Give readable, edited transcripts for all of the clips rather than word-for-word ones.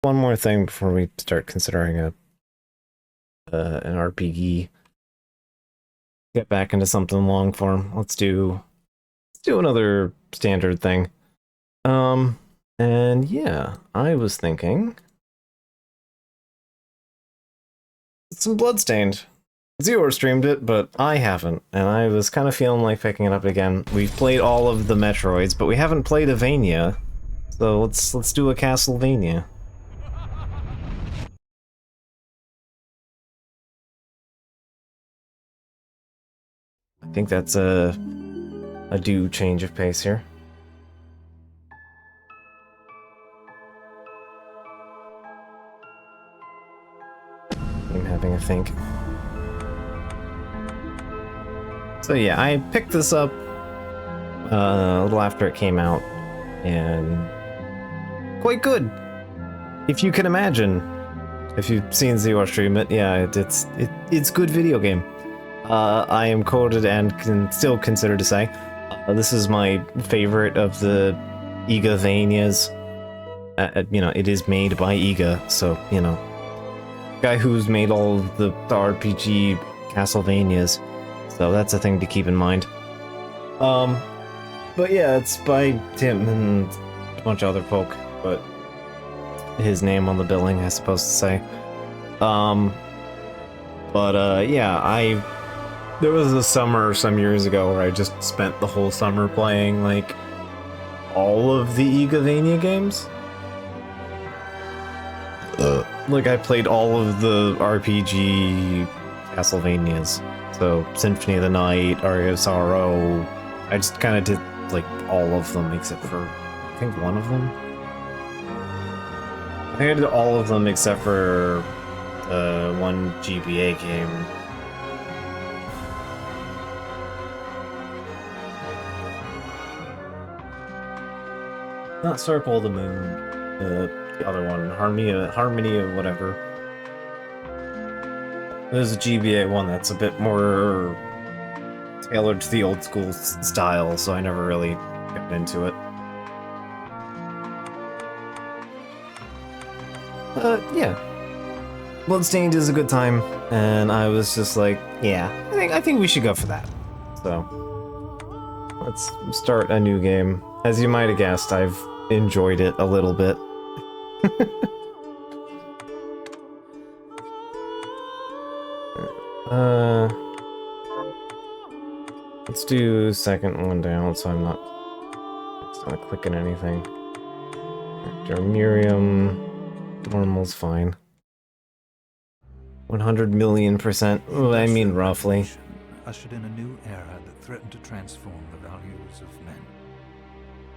one more thing before we start considering an RPG. Get back into something long form. Let's do another standard thing. And yeah, I was thinking some Bloodstained. Zero streamed it, but I haven't, and I was kind of feeling like picking it up again. We've played all of the Metroids, but we haven't played a Vania, so let's do a Castlevania. I think that's a due change of pace here. I'm having a think. So yeah, I picked this up a little after it came out, and quite good. If you can imagine, if you've seen Zero stream it, yeah, it's good video game. I am quoted and can still consider to say this is my favorite of the Iga Vanias. You know, it is made by Iga, so you know, guy who's made all of the RPG Castlevanias. So that's a thing to keep in mind. But yeah, it's by Tim and a bunch of other folk, but his name on the billing, I suppose to say. Yeah, there was a summer some years ago where I just spent the whole summer playing, like, all of the Igavania games. Like, I played all of the RPG Castlevanias. So, Symphony of the Night, Aria of Sorrow, I just kind of did, like, all of them except for, I think, one of them. I think I did all of them except for one GBA game. Not Circle of the Moon, the other one, Harmony of whatever. There's a GBA one that's a bit more tailored to the old school style, so I never really got into it. Yeah. Bloodstained is a good time, and I was just like, yeah, I think we should go for that. So, let's start a new game. As you might have guessed, I've enjoyed it a little bit. Let's do second one down so I'm not clicking anything. Character Miriam, normal's fine. 100 million%, I mean roughly. Ushered in a new era that threatened to transform the values of men.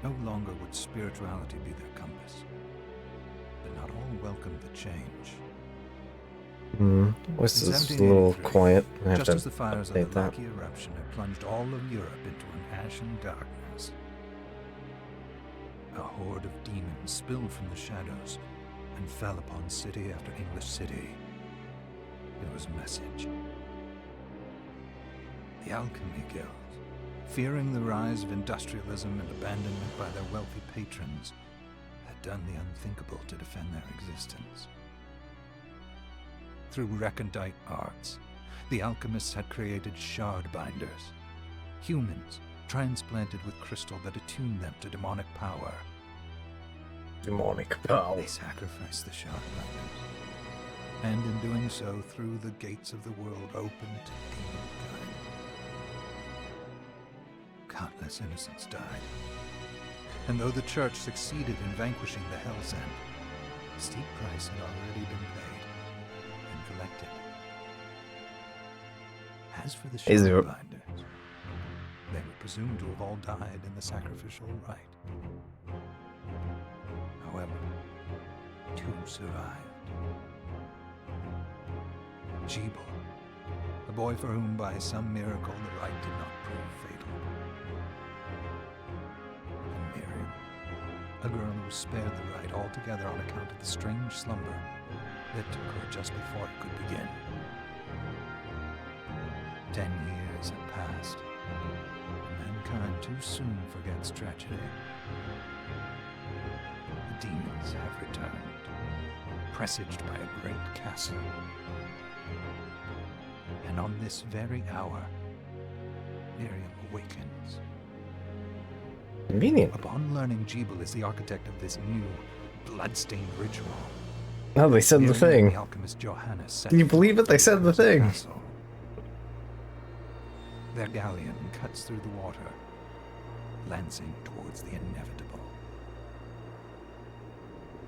No longer would spirituality be their compass, but not all welcomed the change. This is a little quiet. I have just to as the fires of update the that. Lucky eruption had plunged all of Europe into an ashen darkness, a horde of demons spilled from the shadows and fell upon city after English city. It was a message. The Alchemy Guild, fearing the rise of industrialism and abandonment by their wealthy patrons, had done the unthinkable to defend their existence. Through recondite arts, the alchemists had created shard binders, humans transplanted with crystal that attuned them to demonic power. Demonic power. They sacrificed the shard binders, and in doing so threw the gates of the world open to demonkind. Countless innocents died, and though the church succeeded in vanquishing the Hell's End, a steep price had already been paid and collected. As for the shard binders, they were presumed to have all died in the sacrificial rite. However, two survived. Jeeble, a boy for whom by some miracle the rite did not prove fatal. And Miriam, a girl who was spared the rite altogether on account of the strange slumber that took her just before it could begin. 10 years have passed. Mankind too soon forgets tragedy. The demons have returned. presaged by a great castle. And on this very hour, Miriam awakens. Convenient. Upon learning Jeeble is the architect of this new, bloodstained ritual, Oh, they said the Miriam and thing. the alchemist Johannes set Can you believe it? They said the thing. castle. Their galleon cuts through the water, lancing towards the inevitable.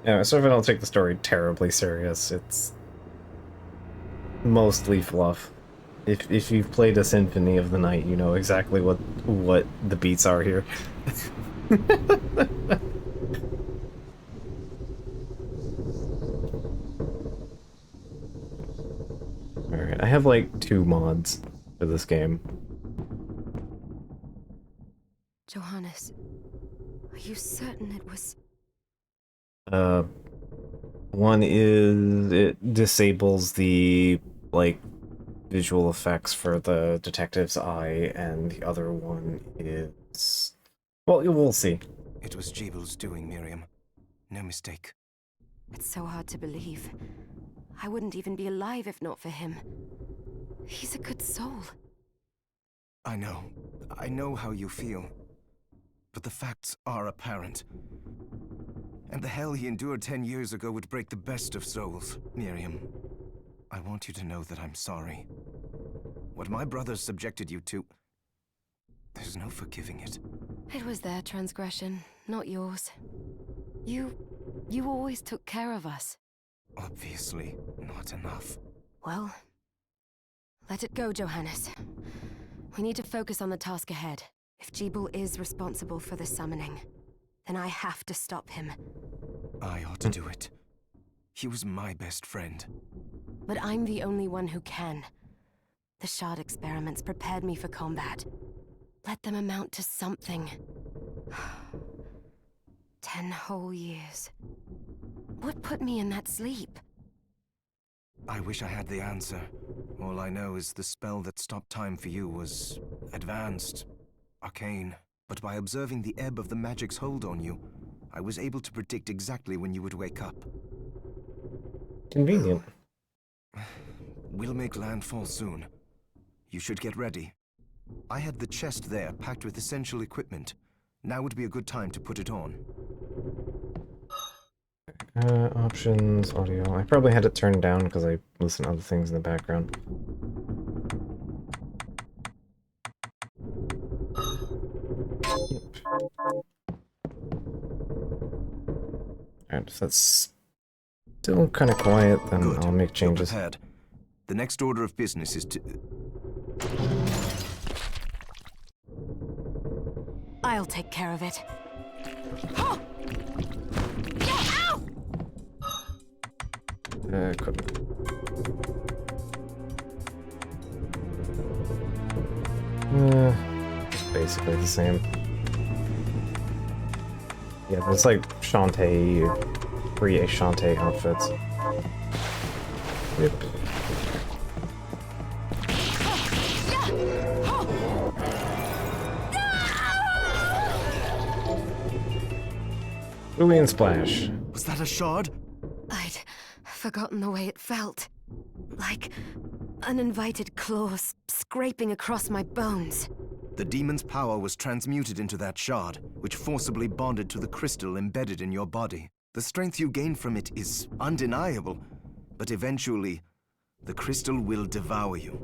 Yeah, so if I don't take the story terribly serious, it's mostly fluff. If you've played a Symphony of the Night, you know exactly what the beats are here. Alright, I have like 2 mods for this game. Johannes, are you certain it was... One is it disables the, like, visual effects for the detective's eye, and the other one is... well, we'll see. It was Jeeble's doing, Miriam. No mistake. It's so hard to believe. I wouldn't even be alive if not for him. He's a good soul. I know how you feel. But the facts are apparent. And the hell he endured 10 years ago would break the best of souls, Miriam. I want you to know that I'm sorry. What my brothers subjected you to... there's no forgiving it. It was their transgression, not yours. You always took care of us. Obviously, not enough. Well, let it go, Johannes. We need to focus on the task ahead. If Jeeble is responsible for the summoning, then I have to stop him. I ought to do it. He was my best friend. But I'm the only one who can. The shard experiments prepared me for combat. Let them amount to something. 10 whole years. What put me in that sleep? I wish I had the answer. All I know is the spell that stopped time for you was advanced, arcane. But by observing the ebb of the magic's hold on you, I was able to predict exactly when you would wake up. Convenient. We'll make landfall soon. You should get ready. I had the chest there packed with essential equipment. Now would be a good time to put it on. Options, audio. I probably had it turned down because I listen to other things in the background. Alright, if that's still kind of quiet, then Good. I'll make changes. You're prepared. The next order of business is to... I'll take care of it. Equipment. It's basically the same. Yeah, there's like Shantae, free Shantae outfits. Yep. Louie and Splash. Was that a shard? I'd forgotten the way it felt. Like uninvited claws scraping across my bones. The demon's power was transmuted into that shard, which forcibly bonded to the crystal embedded in your body. The strength you gain from it is undeniable, but eventually, the crystal will devour you.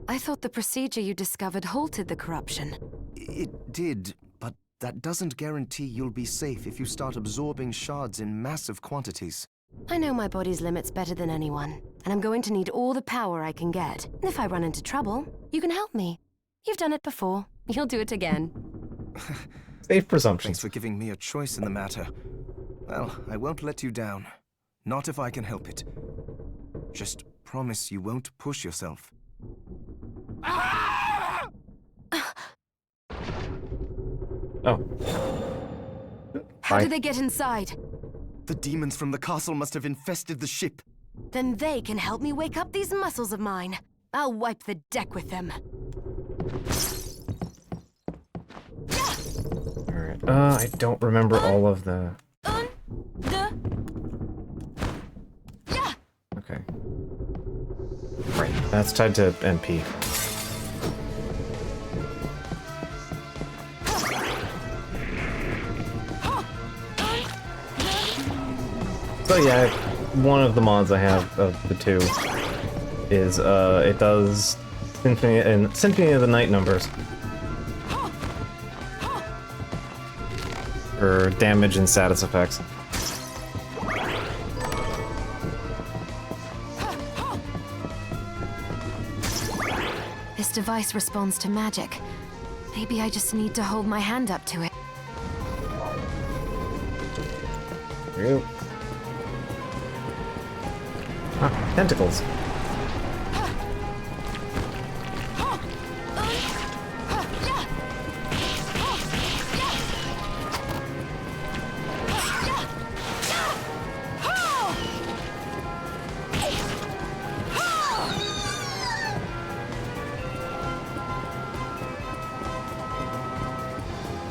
I thought the procedure you discovered halted the corruption. It did, but that doesn't guarantee you'll be safe if you start absorbing shards in massive quantities. I know my body's limits better than anyone, and I'm going to need all the power I can get. And if I run into trouble, you can help me. You've done it before. You'll do it again. Safe presumptions. Thanks for giving me a choice in the matter. Well, I won't let you down. Not if I can help it. Just promise you won't push yourself. Oh. How Bye. did they get inside? The demons from the castle must have infested the ship. Then they can help me wake up these muscles of mine. I'll wipe the deck with them. Alright. I don't remember all of the... Yeah. Right, that's tied to MP. So yeah, one of the mods I have of the two is it does Symphony of the Night numbers for damage and status effects. This device responds to magic. Maybe I just need to hold my hand up to it. Yep. Ah, tentacles.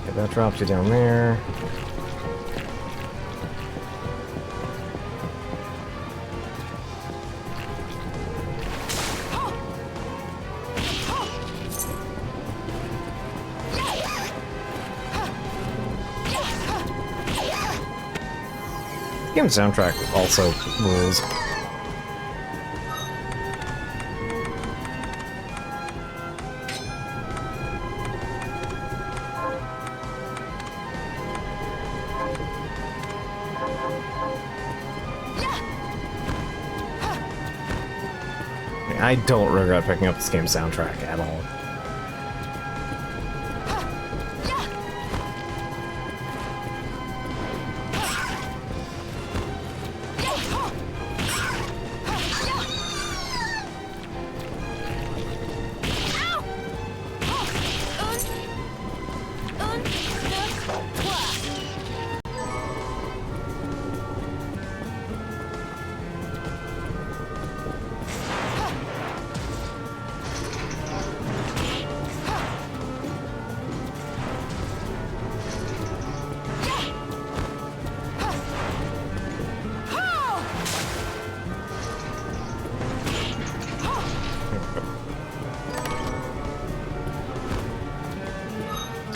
Okay, that drops you down there. Game soundtrack also rules. I don't regret picking up this game's soundtrack at all.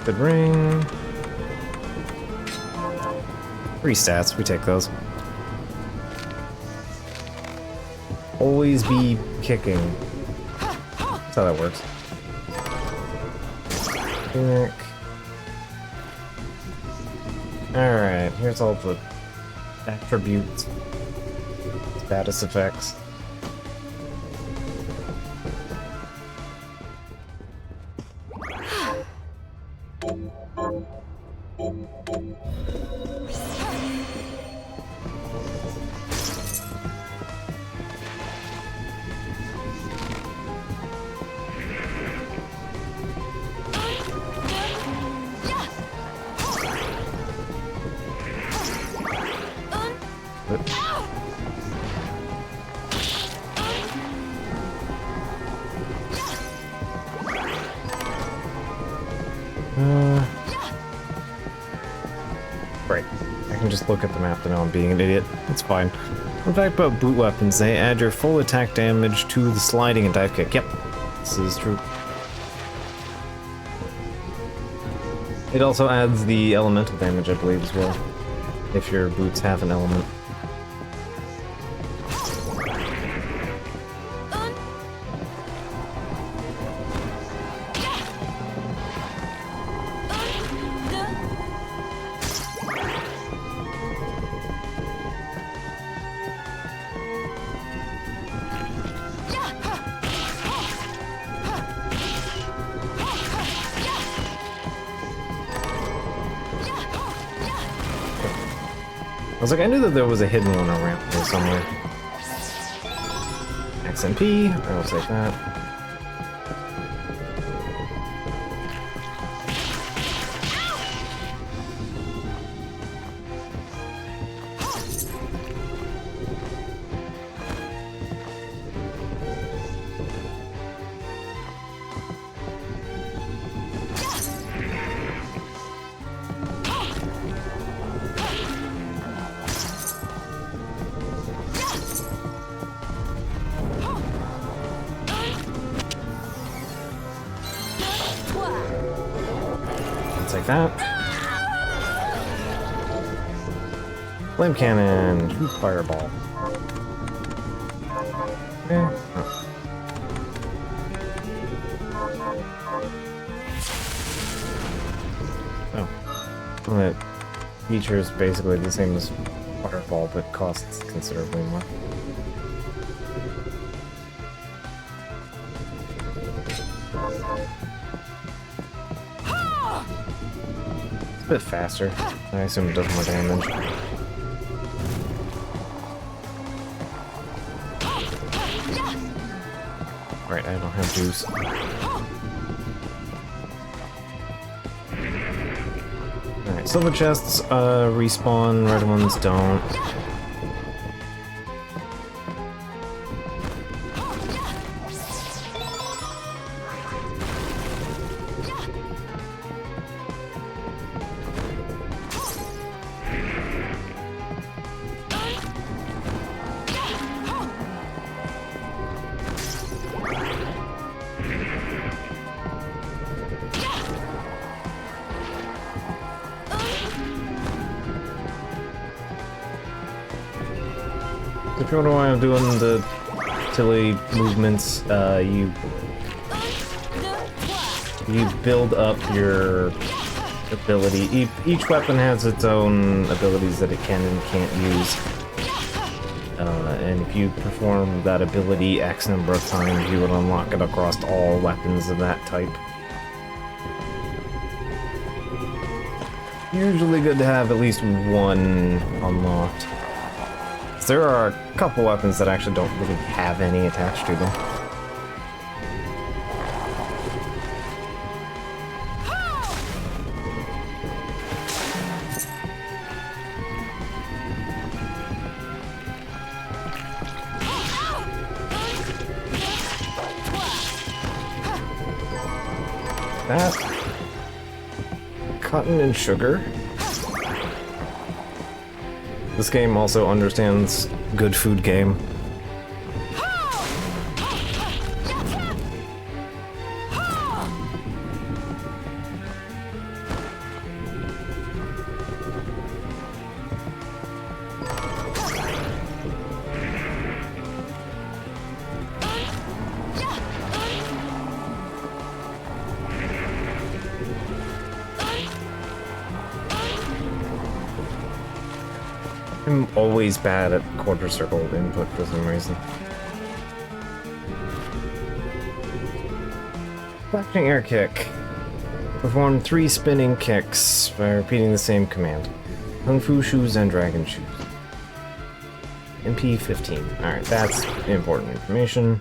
Good ring. Free stats, we take those. Always be kicking. That's how that works. Tunic. Alright, here's all the attributes, status effects. Right. I can just look at the map to know I'm being an idiot. It's fine. Fun fact about boot weapons, they add your full attack damage to the sliding and dive kick. Yep, this is true. It also adds the elemental damage, I believe, as well, if your boots have an element. I was like, I knew that there was a hidden one around here somewhere. XMP, I will take that. like that. Flame cannon, shoot fireball. Okay. Oh. Oh. Well, that feature is basically the same as fireball, but costs considerably more. It's a bit faster. I assume it does more damage. Right, I don't have juice. Alright, silver chests respawn, red ones don't. If you wonder why I'm doing the silly movements, you build up your ability. Each weapon has its own abilities that it can and can't use. And if you perform that ability X number of times, you would unlock it across all weapons of that type. Usually good to have at least one unlocked. There are a couple weapons that actually don't really have any attached to them. That cotton and sugar. This game also understands good food game. I'm always bad at quarter circle input for some reason. Flashing air kick. Perform 3 spinning kicks by repeating the same command. Kung Fu shoes and dragon shoes. MP 15. Alright, that's important information.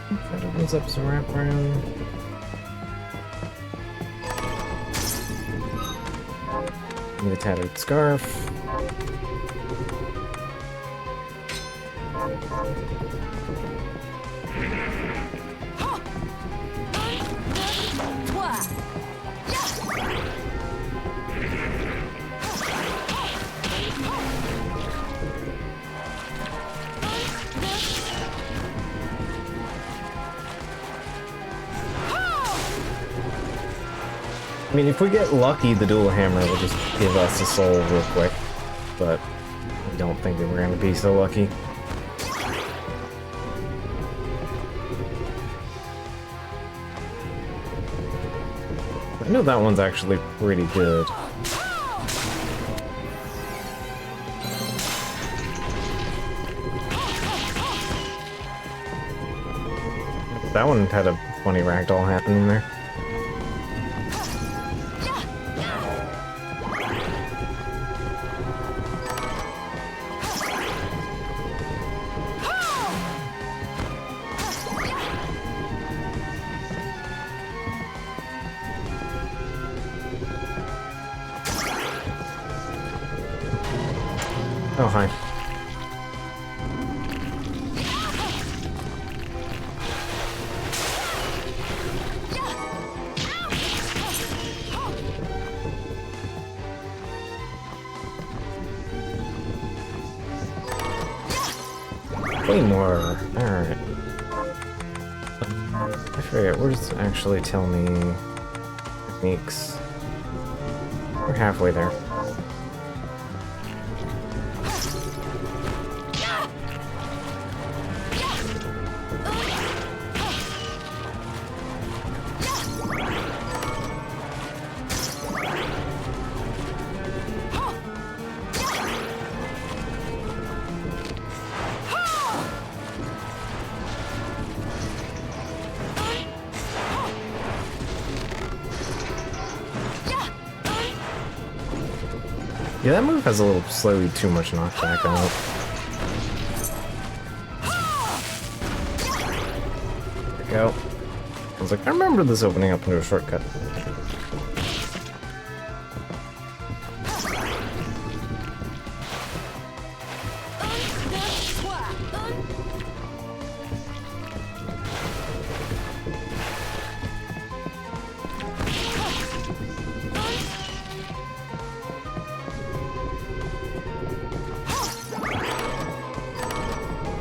That opens up some wraparound. Need a tattered scarf. I mean, if we get lucky, the dual hammer will just give us a soul real quick, but I don't think that we're going to be so lucky. I know that one's actually pretty good. That one had a funny ragdoll happening there. Oh, hi. Way more. Alright. I forget, where does it actually tell me techniques? We're halfway there. Yeah, that move has a little slightly too much knockback on it. There we go. I was like, I remember this opening up into a shortcut.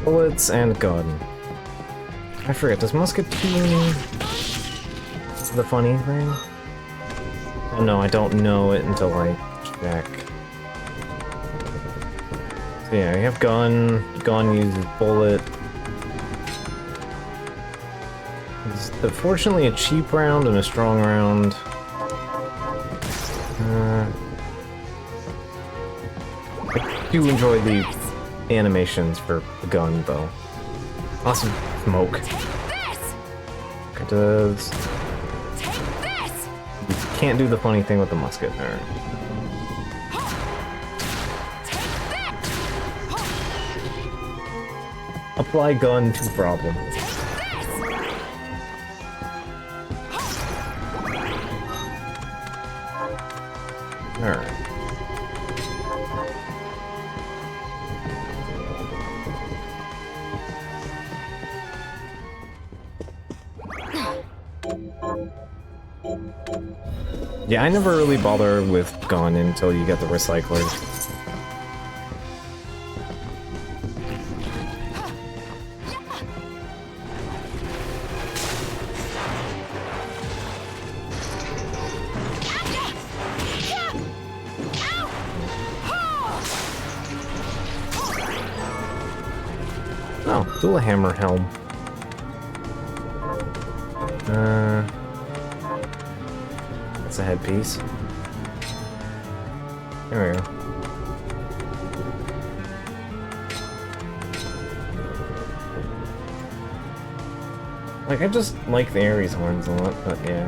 Bullets and gun. I forget, does musket do the funny thing? Oh no, I don't know it until I check. So yeah, you have gun uses bullet. It's fortunately a cheap round and a strong round. I do enjoy the animations for the gun, though. Awesome smoke. It does. You can't do the funny thing with the musket there. Apply gun to problem. Alright. Yeah, I never really bother with gun until you get the recyclers. Oh, dual hammer helm. That's a headpiece. There we go. Like, I just like the Ares horns a lot, but yeah.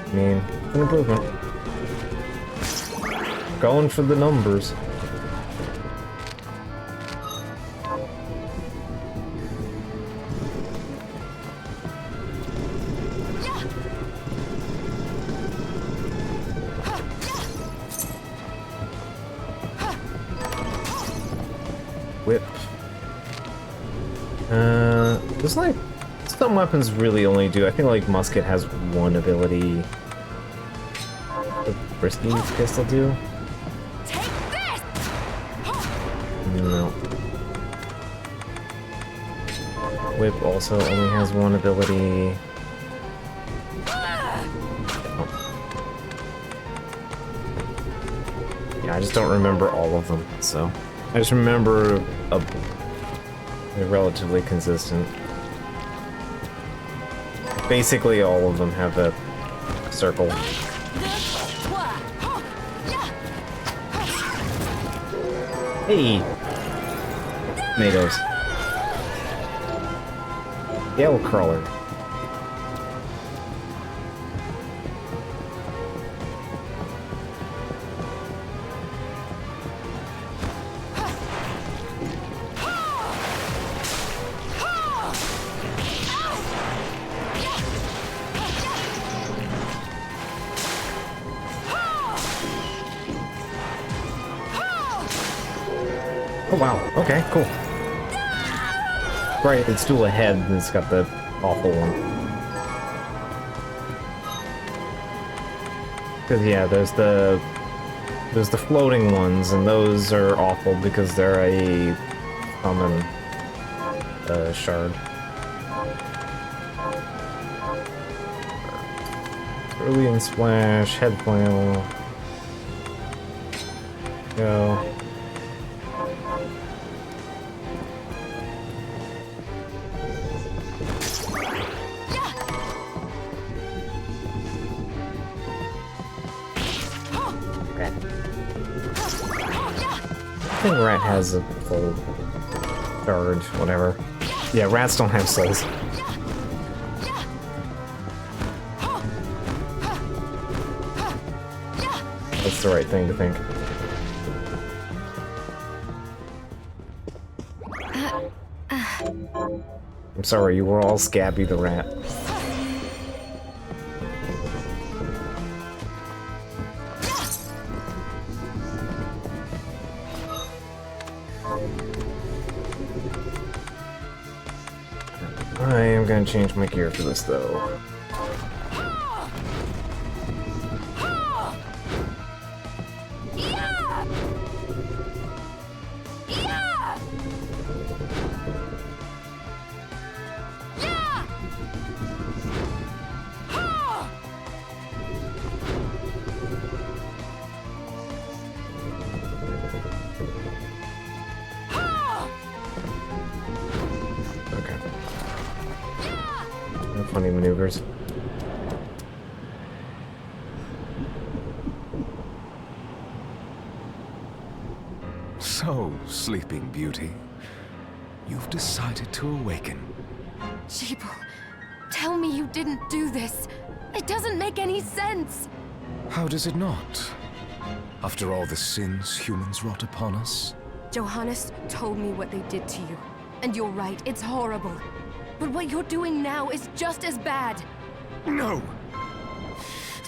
I mean, it's an improvement. Going for the numbers. Whip. There's like some weapons really only do. I think like musket has one ability. The frisky pistol do? No. Whip also only has one ability. Oh. Yeah, I just don't remember all of them, so. I just remember they're relatively consistent. Basically, all of them have a circle. Hey! Tomatoes. Gale crawler. Oh wow, okay, cool. Right, it's still ahead and it's got the awful one. Cause yeah, there's the floating ones and those are awful because they're a summon. shard. Brilliant splash, head flail. Go. Rat. I think Rat has a full shard, whatever. Yeah, rats don't have souls. That's the right thing to think. I'm sorry, you were all Scabby the rat. I am gonna change my gear for this though. Funny maneuvers. So, Sleeping Beauty, you've decided to awaken. Jeeble, tell me you didn't do this. It doesn't make any sense. How does it not? After all the sins humans wrought upon us? Johannes told me what they did to you. And you're right, it's horrible. But what you're doing now is just as bad. No!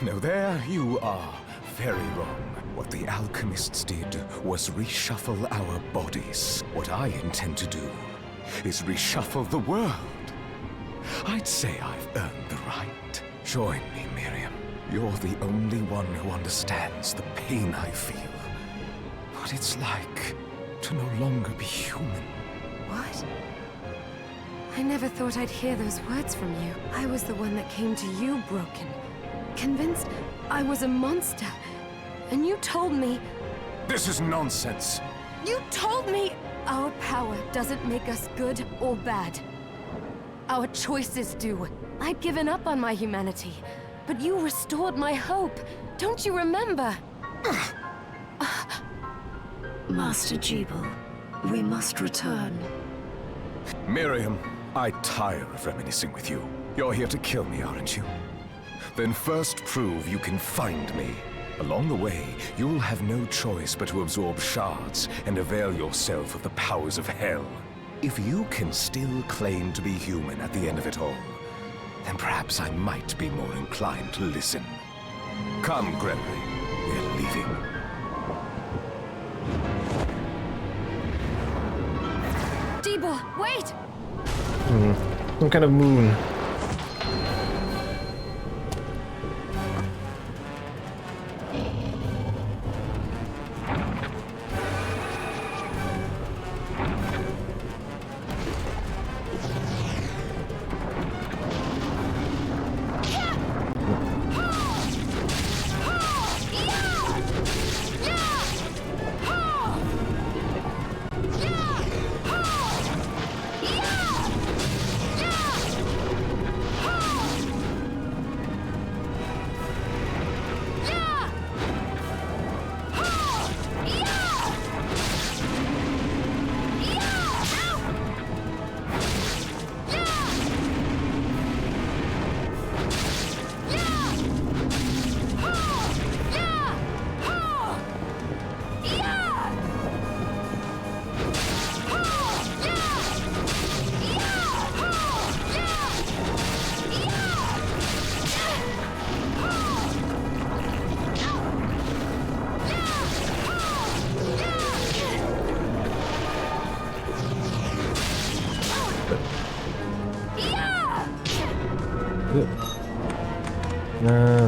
No, there you are. Very wrong. What the alchemists did was reshuffle our bodies. What I intend to do is reshuffle the world. I'd say I've earned the right. Join me, Miriam. You're the only one who understands the pain I feel. What it's like to no longer be human. What? I never thought I'd hear those words from you. I was the one that came to you broken. Convinced I was a monster. And you told me... This is nonsense. You told me our power doesn't make us good or bad. Our choices do. I'd given up on my humanity, but you restored my hope. Don't you remember? Master Jeeble, we must return. Miriam, I tire of reminiscing with you. You're here to kill me, aren't you? Then first prove you can find me. Along the way, you'll have no choice but to absorb shards and avail yourself of the powers of hell. If you can still claim to be human at the end of it all, then perhaps I might be more inclined to listen. Come, Gregory. We're leaving. Jeeble, wait! Some kind of moon.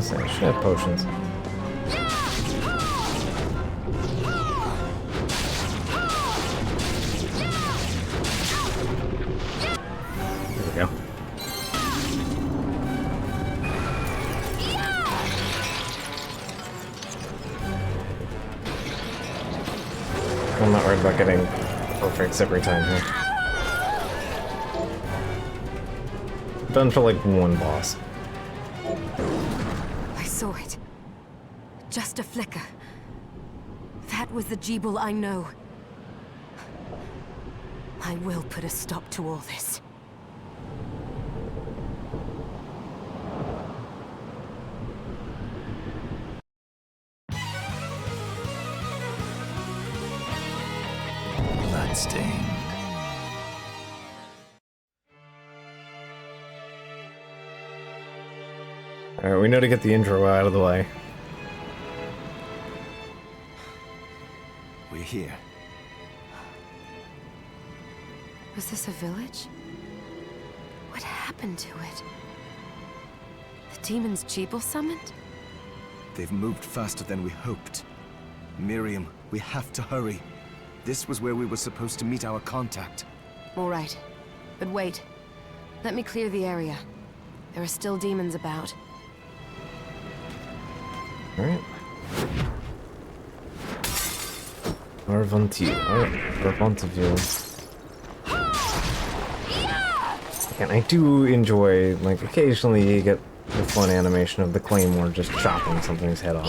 So I should have potions. I'm not worried about getting perfects every time here. Done for like one boss. I saw it. Just a flicker. That was the Jeeble I know. I will put a stop to all this. Bloodstained. Alright, we know to get the intro out of the way. We're here. Was this a village? What happened to it? The demons Jeeble summoned? They've moved faster than we hoped. Miriam, we have to hurry. This was where we were supposed to meet our contact. All right. But wait. Let me clear the area. There are still demons about. Alright. Arvantiville. And I do enjoy, like, occasionally you get the fun animation of the claymore just chopping something's head off.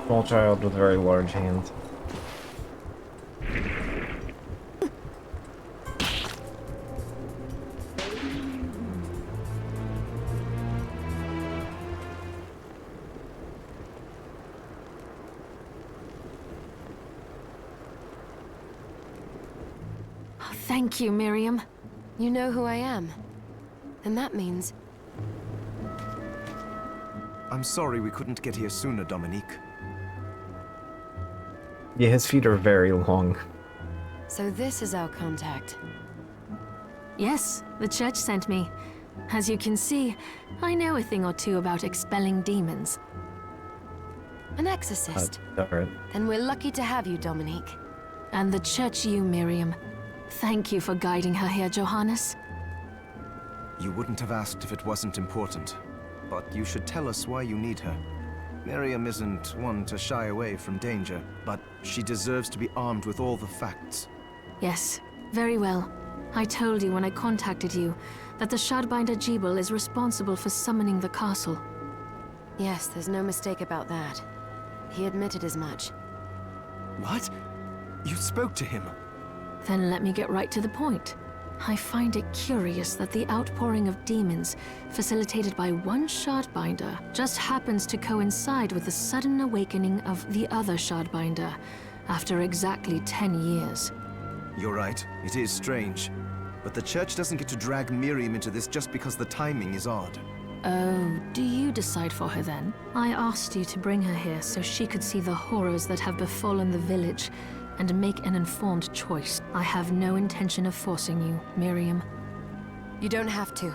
Small child with very large hands. Thank you, Miriam. You know who I am. And that means... I'm sorry we couldn't get here sooner, Dominique. Yeah, his feet are very long. So this is our contact. Yes, the church sent me. As you can see, I know a thing or two about expelling demons. An exorcist. Alright. Then we're lucky to have you, Dominique. And the church you, Miriam. Thank you for guiding her here, Johannes. You wouldn't have asked if it wasn't important. But you should tell us why you need her. Miriam isn't one to shy away from danger, but she deserves to be armed with all the facts. Yes, very well. I told you when I contacted you that the Shardbinder Jeeble is responsible for summoning the castle. Yes, there's no mistake about that. He admitted as much. What? You spoke to him? Then let me get right to the point. I find it curious that the outpouring of demons, facilitated by one Shardbinder, just happens to coincide with the sudden awakening of the other Shardbinder, after exactly 10 years. You're right, it is strange. But the church doesn't get to drag Miriam into this just because the timing is odd. Oh, do you decide for her then? I asked you to bring her here so she could see the horrors that have befallen the village, and make an informed choice. I have no intention of forcing you, Miriam. You don't have to.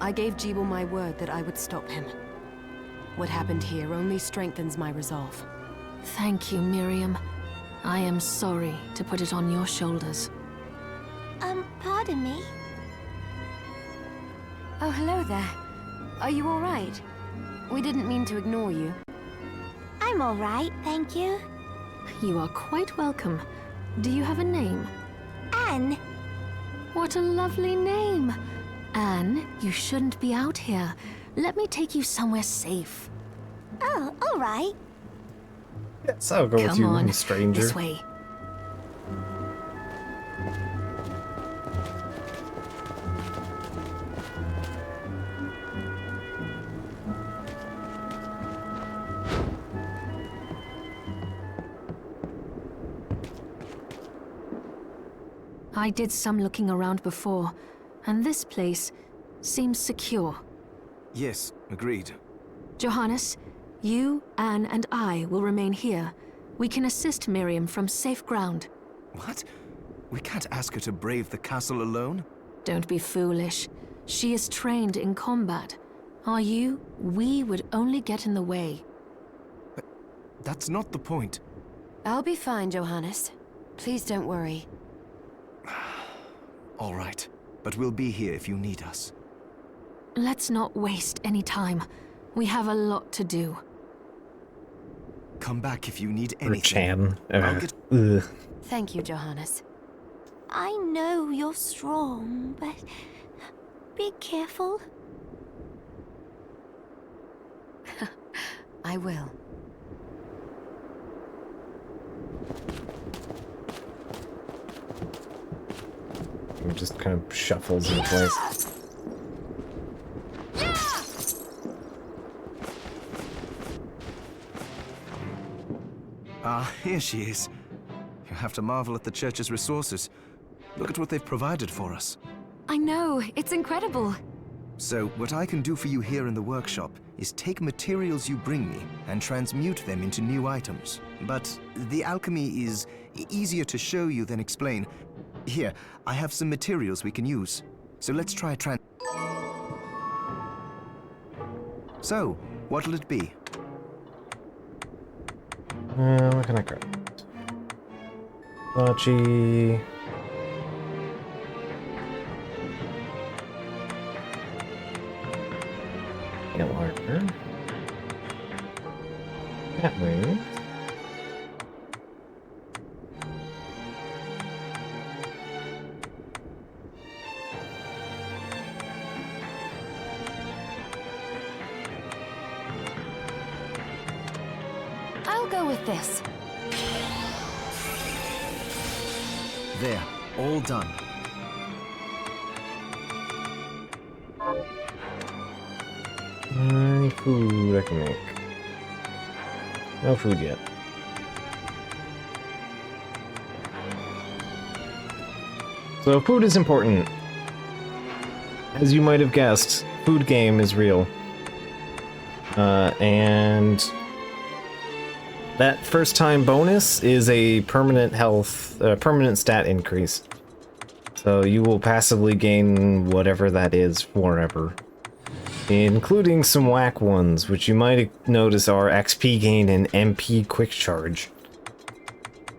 I gave Jeeble my word that I would stop him. What happened here only strengthens my resolve. Thank you, Miriam. I am sorry to put it on your shoulders. Pardon me? Oh, hello there. Are you all right? We didn't mean to ignore you. I'm all right, thank you. You are quite welcome. Do you have a name? Anne. What a lovely name! Anne, you shouldn't be out here. Let me take you somewhere safe. Oh, all right. Yes, I'll go with Come you, on, stranger. this way. I did some looking around before, and this place seems secure. Yes, agreed. Johannes, you, Anne, and I will remain here. We can assist Miriam from safe ground. What? We can't ask her to brave the castle alone? Don't be foolish. She is trained in combat. Are you? We would only get in the way. That's not the point. I'll be fine, Johannes. Please don't worry. All right, but we'll be here if you need us. Let's not waste any time. We have a lot to do. Come back if you need Or anything. Chan. I'll get... Ugh. Thank you, Johannes. I know you're strong, but be careful. I will. It just kind of shuffles in place. Ah, here she is. You have to marvel at the church's resources. Look at what they've provided for us. I know, it's incredible. So, what I can do for you here in the workshop is take materials you bring me and transmute them into new items. But the alchemy is easier to show you than explain. Here, I have some materials we can use. So let's try So, what'll it be? What can I grab? Sachi. Larger. That way. I'll go with this. There, all done. Any food I can make? No food yet. So food is important. As you might have guessed, food game is real. And that first time bonus is a permanent permanent stat increase. So you will passively gain whatever that is forever. Including some whack ones, which you might notice are XP gain and MP quick charge.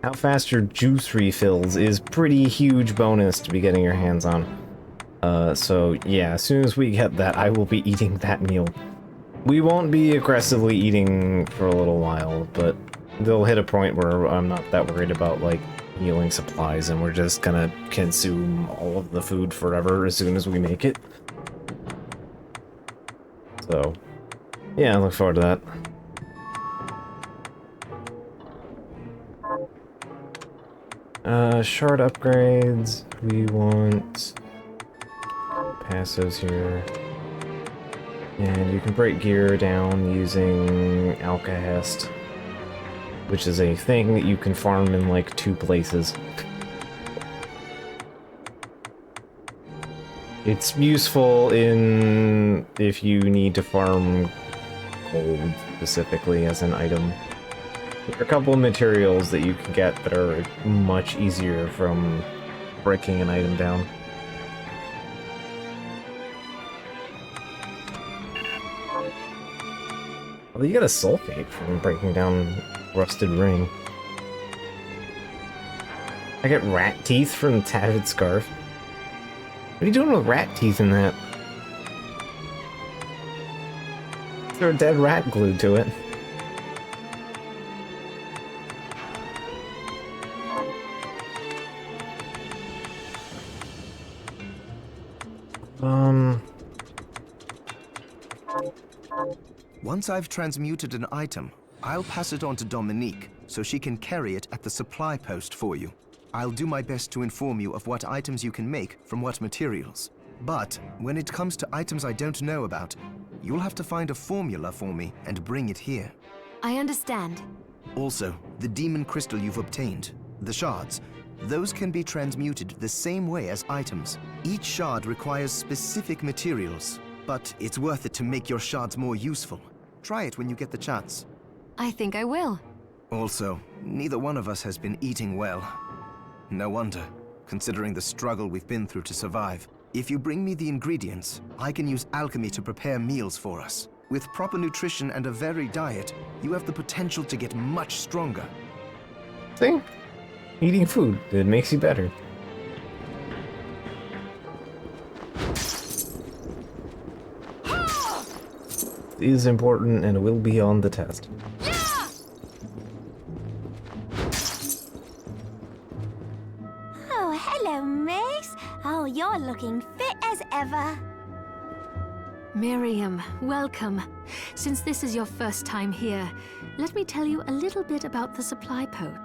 How fast your juice refills is pretty huge bonus to be getting your hands on. So yeah, as soon as we get that, I will be eating that meal. We won't be aggressively eating for a little while, but they'll hit a point where I'm not that worried about, like, healing supplies, and we're just gonna consume all of the food forever as soon as we make it. So, yeah, I look forward to that. Shard upgrades. We want passives here. And you can break gear down using Alkahest, which is a thing that you can farm in like 2 places. It's useful in if you need to farm gold specifically as an item. There are a couple of materials that you can get that are much easier from breaking an item down. Well, you get a sulfate from breaking down rusted ring. I get rat teeth from tattered scarf. What are you doing with rat teeth in that? Is there a dead rat glued to it? Once I've transmuted an item, I'll pass it on to Dominique, so she can carry it at the supply post for you. I'll do my best to inform you of what items you can make from what materials. But when it comes to items I don't know about, you'll have to find a formula for me and bring it here. I understand. Also, the demon crystal you've obtained, the shards, those can be transmuted the same way as items. Each shard requires specific materials, but it's worth it to make your shards more useful. Try it when you get the chance. I think I will. Also, neither one of us has been eating well. No wonder, considering the struggle we've been through to survive. If you bring me the ingredients, I can use alchemy to prepare meals for us. With proper nutrition and a varied diet, you have the potential to get much stronger. See? Eating food, it makes you better. Is important and will be on the test. Oh, hello, miss. Oh, you're looking fit as ever. Miriam, welcome. Since this is your first time here, let me tell you a little bit about the supply post.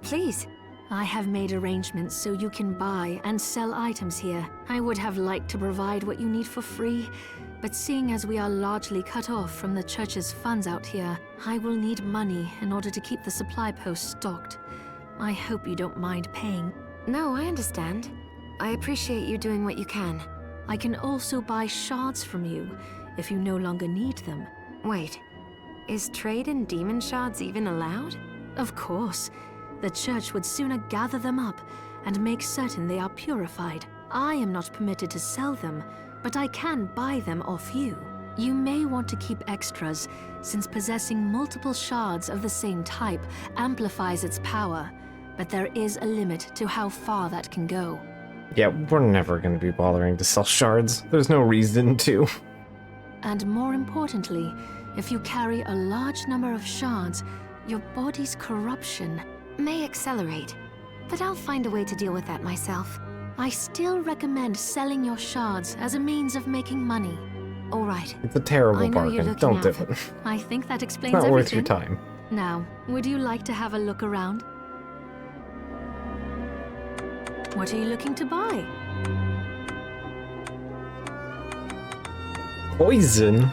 Please. I have made arrangements so you can buy and sell items here. I would have liked to provide what you need for free, but seeing as we are largely cut off from the church's funds out here, I will need money in order to keep the supply post stocked. I hope you don't mind paying. No, I understand. I appreciate you doing what you can. I can also buy shards from you if you no longer need them. Wait, is trade in demon shards even allowed? Of course. The church would sooner gather them up and make certain they are purified. I am not permitted to sell them, but I can buy them off you. You may want to keep extras, since possessing multiple shards of the same type amplifies its power, but there is a limit to how far that can go. Yeah, we're never going to be bothering to sell shards. There's no reason to. And more importantly, if you carry a large number of shards, your body's corruption May accelerate, but I'll find a way to deal with that myself. I still recommend selling your shards as a means of making money. All right. It's a terrible I know you're bargain. looking Don't out do for- it. I think that explains It's not worth everything. your time. Now, would you like to have a look around? What are you looking to buy? Poison?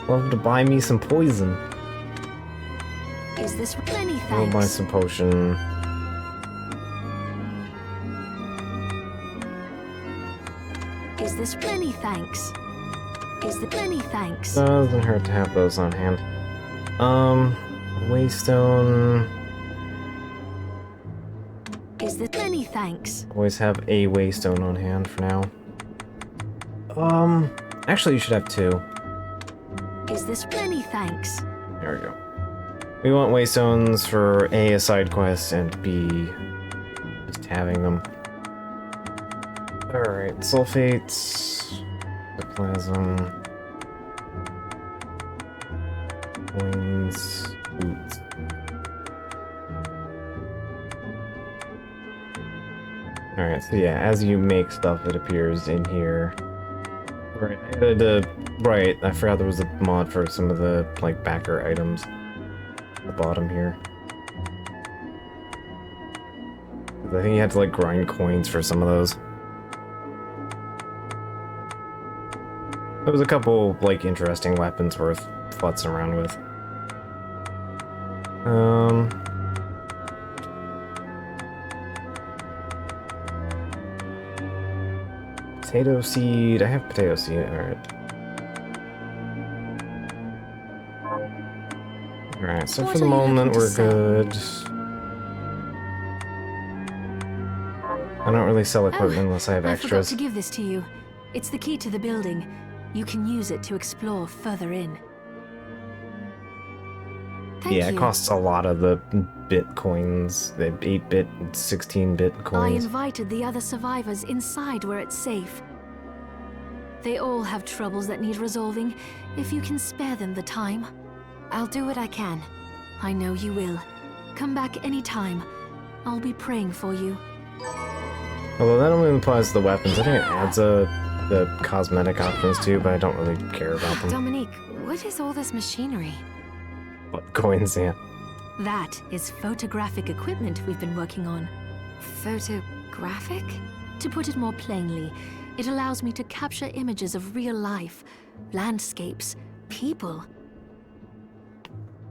Love to buy me some poison. Is this many I'll buy thanks? some potion. Is this many thanks? Is the many thanks? Doesn't hurt to have those on hand. Waystone. Is this many thanks? Always have a waystone on hand for now. Actually you should have two. Is this many thanks? There we go. We want waystones for A, a side quest, and B, just having them. Alright, sulfates, ectoplasm, coins, boots. Alright, so yeah, as you make stuff, it appears in here. Right, right, I forgot there was a mod for some of the, like, backer items. The bottom here. I think you had to like grind coins for some of those. There was a couple like interesting weapons worth futzing around with. Potato seed. I have potato seed. Alright. Alright, so What for the are you moment looking to we're sell? good. I don't really sell equipment unless I have I forgot extras. to give this to you. It's the key to the building. You can use it to explore further in. Thank Yeah, you. it costs a lot of the bitcoins, the 8-bit and 16-bit I coins. invited the other survivors inside where it's safe. They all have troubles that need resolving, if you can spare them the time. I'll do what I can. I know you will. Come back anytime. I'll be praying for you. Although that only applies to the weapons. I think it adds the cosmetic options too, but I don't really care about them. Dominique, what is all this machinery? But coins, yeah. That is photographic equipment we've been working on. Photographic? To put it more plainly, it allows me to capture images of real life, landscapes, people.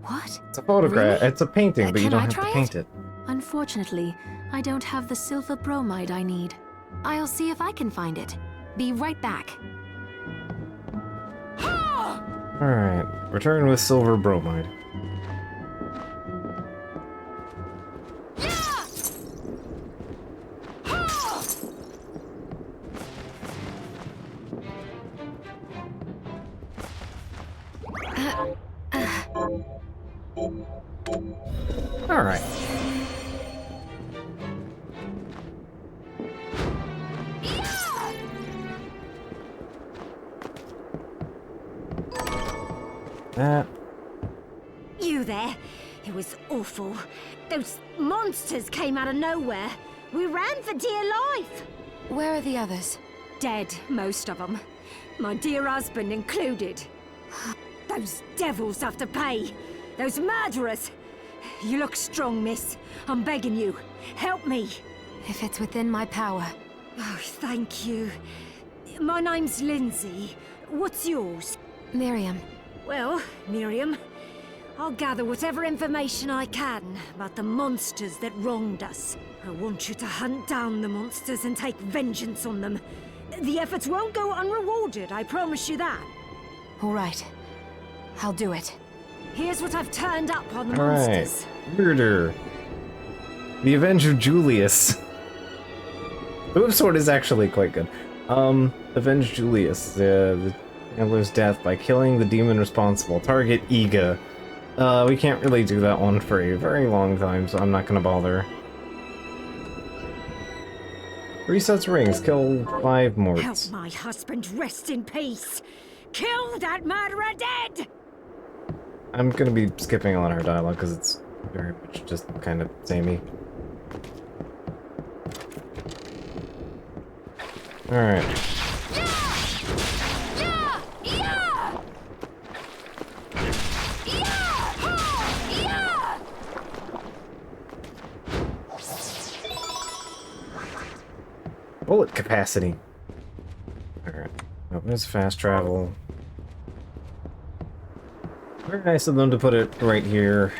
What? It's a photograph. Really? It's a painting, but you Can don't I have to try paint it. Unfortunately, I don't have the silver bromide I need. I'll see if I can find it. Be right back. Alright, return with silver bromide. Alright. That. You there? It was awful. Those monsters came out of nowhere. We ran for dear life. Where are the others? Dead, most of them. My dear husband included. Those devils have to pay. Those murderers. You look strong, miss. I'm begging you. Help me. If it's within my power. Oh, thank you. My name's Lindsay. What's yours? Miriam. Well, Miriam, I'll gather whatever information I can about the monsters that wronged us. I want you to hunt down the monsters and take vengeance on them. The efforts won't go unrewarded, I promise you that. All right. I'll do it. Here's what I've turned up on the Alright. monsters. Murder. The Avenger Julius. The move sword is actually quite good. Avenge Julius. The gambler's death by killing the demon responsible. Target Iga. We can't really do that one for a very long time, so I'm not gonna bother. Resets rings. Kill 5 Help morts. my husband rest in peace. Kill that murderer dead! I'm gonna be skipping a lot of her dialogue because it's very much just kind of samey. Alright. Bullet capacity. Alright. Oh, there's fast travel. Very nice of them to put it right here.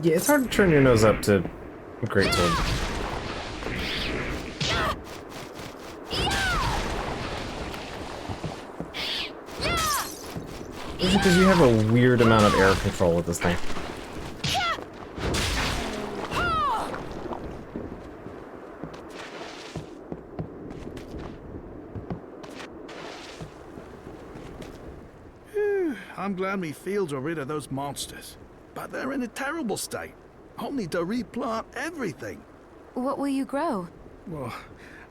Yeah, it's hard to turn your nose up to great sword. Especially because you have a weird amount of air control with this thing. I'm glad me fields are rid of those monsters. But they're in a terrible state. I'll need to replant everything. What will you grow? Well,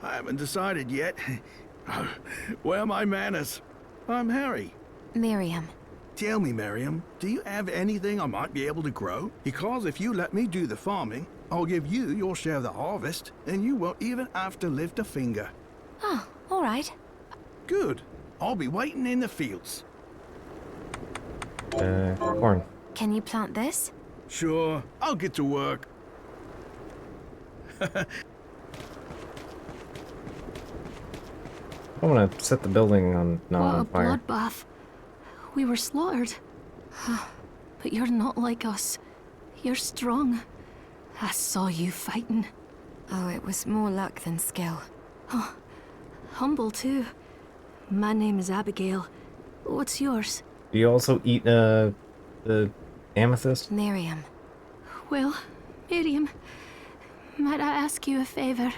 I haven't decided yet. Where are my manners? I'm Harry. Miriam. Tell me, Miriam, do you have anything I might be able to grow? Because if you let me do the farming, I'll give you your share of the harvest, and you won't even have to lift a finger. Oh, all right. Good. I'll be waiting in the fields. Corn. Can you plant this? Sure, I'll get to work. I want to set the building on not What a on fire. bloodbath. We were slaughtered. But you're not like us. You're strong. I saw you fighting. Oh, it was more luck than skill. Humble, too. My name is Abigail. What's yours? Do you also eat the amethyst? Miriam. Well, Miriam, might I ask you a favor?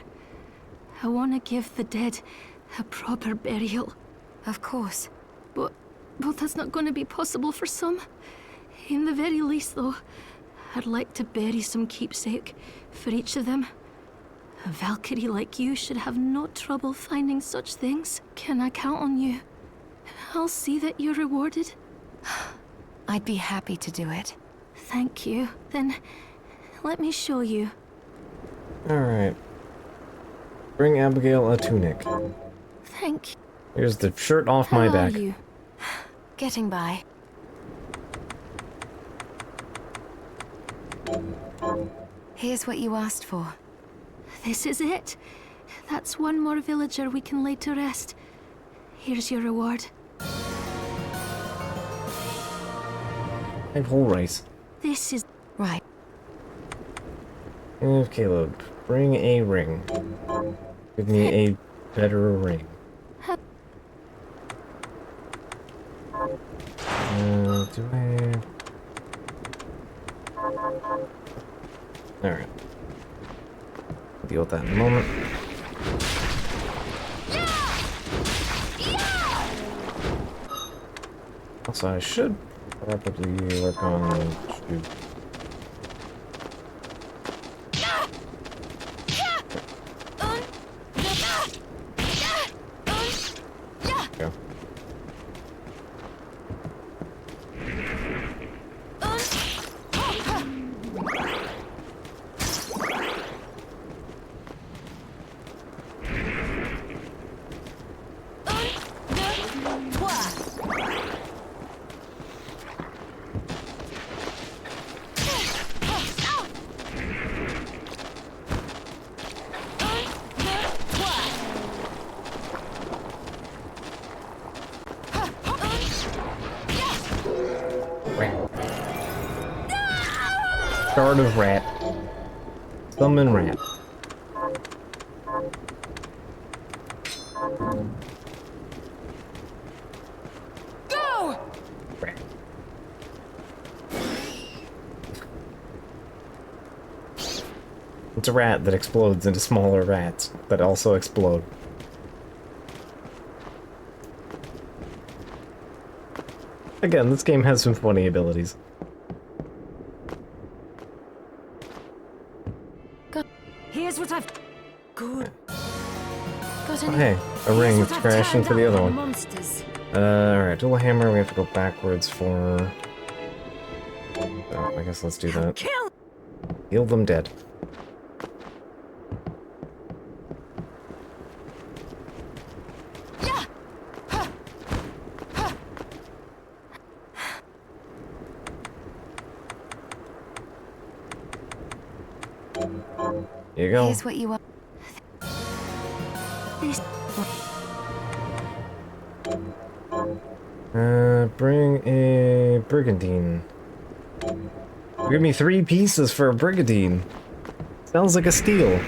I want to give the dead a proper burial. Of course. But that's not going to be possible for some. In the very least, though, I'd like to bury some keepsake for each of them. A Valkyrie like you should have no trouble finding such things. Can I count on you? I'll see that you're rewarded. I'd be happy to do it. Thank you. Then, let me show you. Alright. Bring Abigail a tunic. Thank you. Here's the shirt off my How are back. you? Getting by. Here's what you asked for. This is it. That's one more villager we can lay to rest. Here's your reward. I have whole rice. This is... Right. Caleb, bring a ring. Give me a better ring. do I... Alright. Deal with that in a moment. Also, I should probably work on... Shoot. Go. Start of rat. Summon rat. Go! Rat. It's a rat that explodes into smaller rats that also explode. Again, this game has some funny abilities. Here's what I've... Good. Got Oh, any? hey, a ring. Here's Let's what I've crash turned into the up other on one. monsters. Alright, dual hammer, we have to go backwards for... Oh, I guess let's do that. Kill! Heal them dead. Here you go. Here's what you want. This... Bring a brigandine. Give me 3 pieces for a brigandine. Sounds like a steal.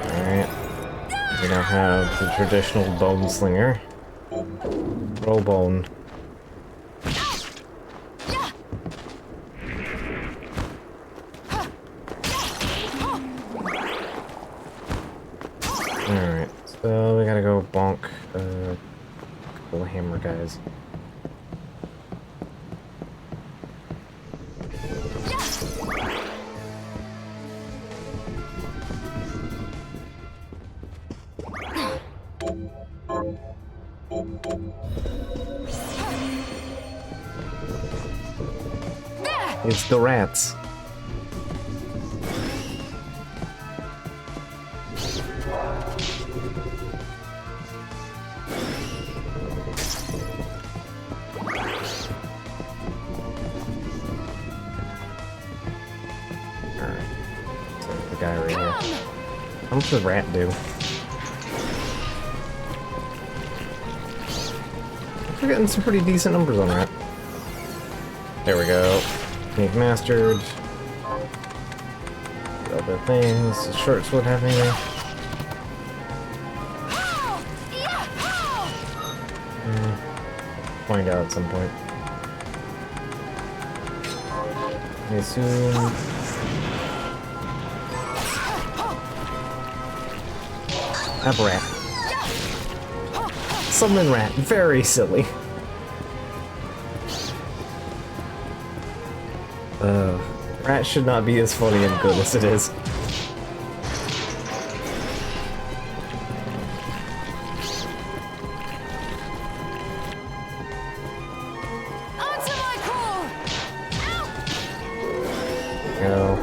Alright. We now have the traditional bone slinger. Roll bone. Alright, so we gotta go bonk a couple of hammer guys. It's the rats. Guy right here. How much does rat do? We're getting some pretty decent numbers on rat. There we go. Technique mastered. Other things. Short sword having there. Find out at some point. I assume. A rat. Summon rat. Very silly. Rat should not be as funny and good as it is. Answer my call! Go.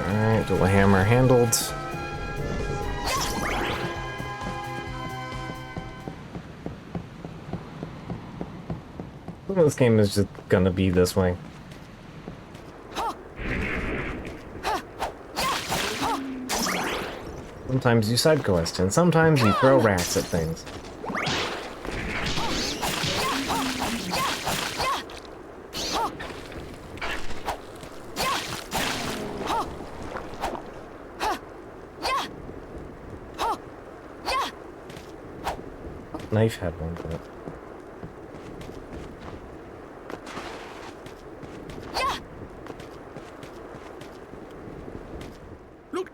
Alright, dual hammer handled. This game is just gonna be this way. Sometimes you side quest, and sometimes you throw rats at things. Knife had one, but... Look!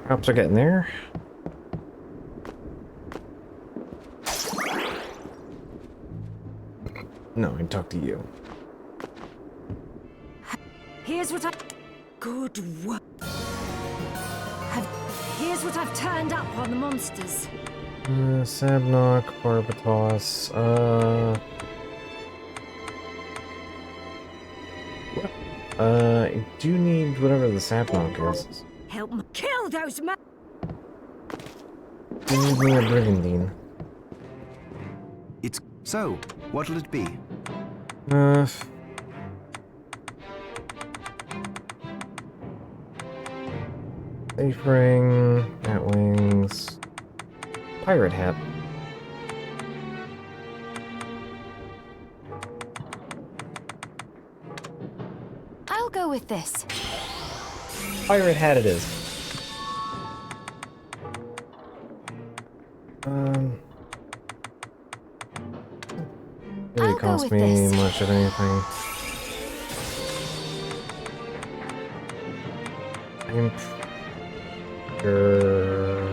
Crops are getting there. No, I talk to you. Here's what I... Good work. Here's what I've turned up on the monsters. Sabnock, Barbatos, I do need whatever the Sabnock is. Help me kill those men. You need me a Brigandine. It's... So, what'll it be? Safe ring, bat wings, pirate hat. I'll go with this. Pirate hat it is. Really I'll go cost with me this. much of anything. I'm sure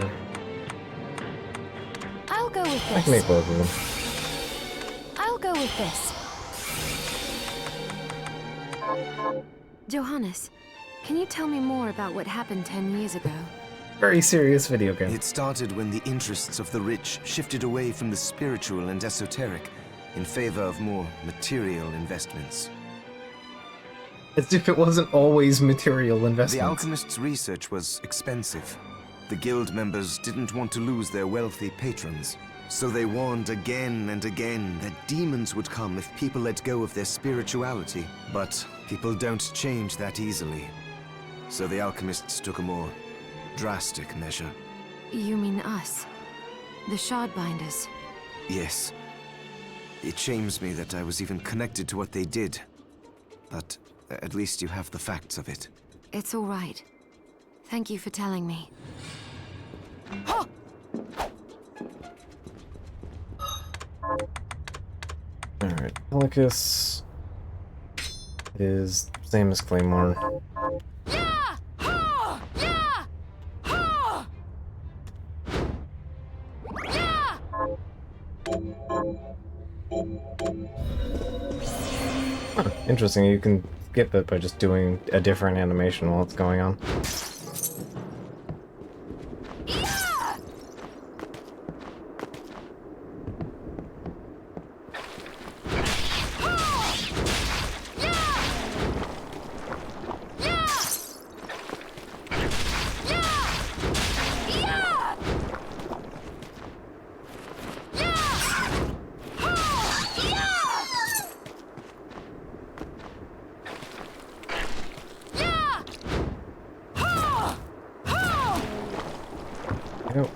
I'll go with this. I can make both of them. I'll go with this. Johannes, can you tell me more about what happened 10 years ago? Very serious video game. It started when the interests of the rich shifted away from the spiritual and esoteric in favor of more material investments. As if it wasn't always material The investments. alchemists' research was expensive. The guild members didn't want to lose their wealthy patrons, so they warned again and again that demons would come if people let go of their spirituality. But people don't change that easily. So the alchemists took a more drastic measure. You mean us? The Shardbinders? Yes. It shames me that I was even connected to what they did. But at least you have the facts of it. It's all right. Thank you for telling me. Alright, Pelicus is same as Claymore. Huh, interesting, you can skip it by just doing a different animation while it's going on. Go.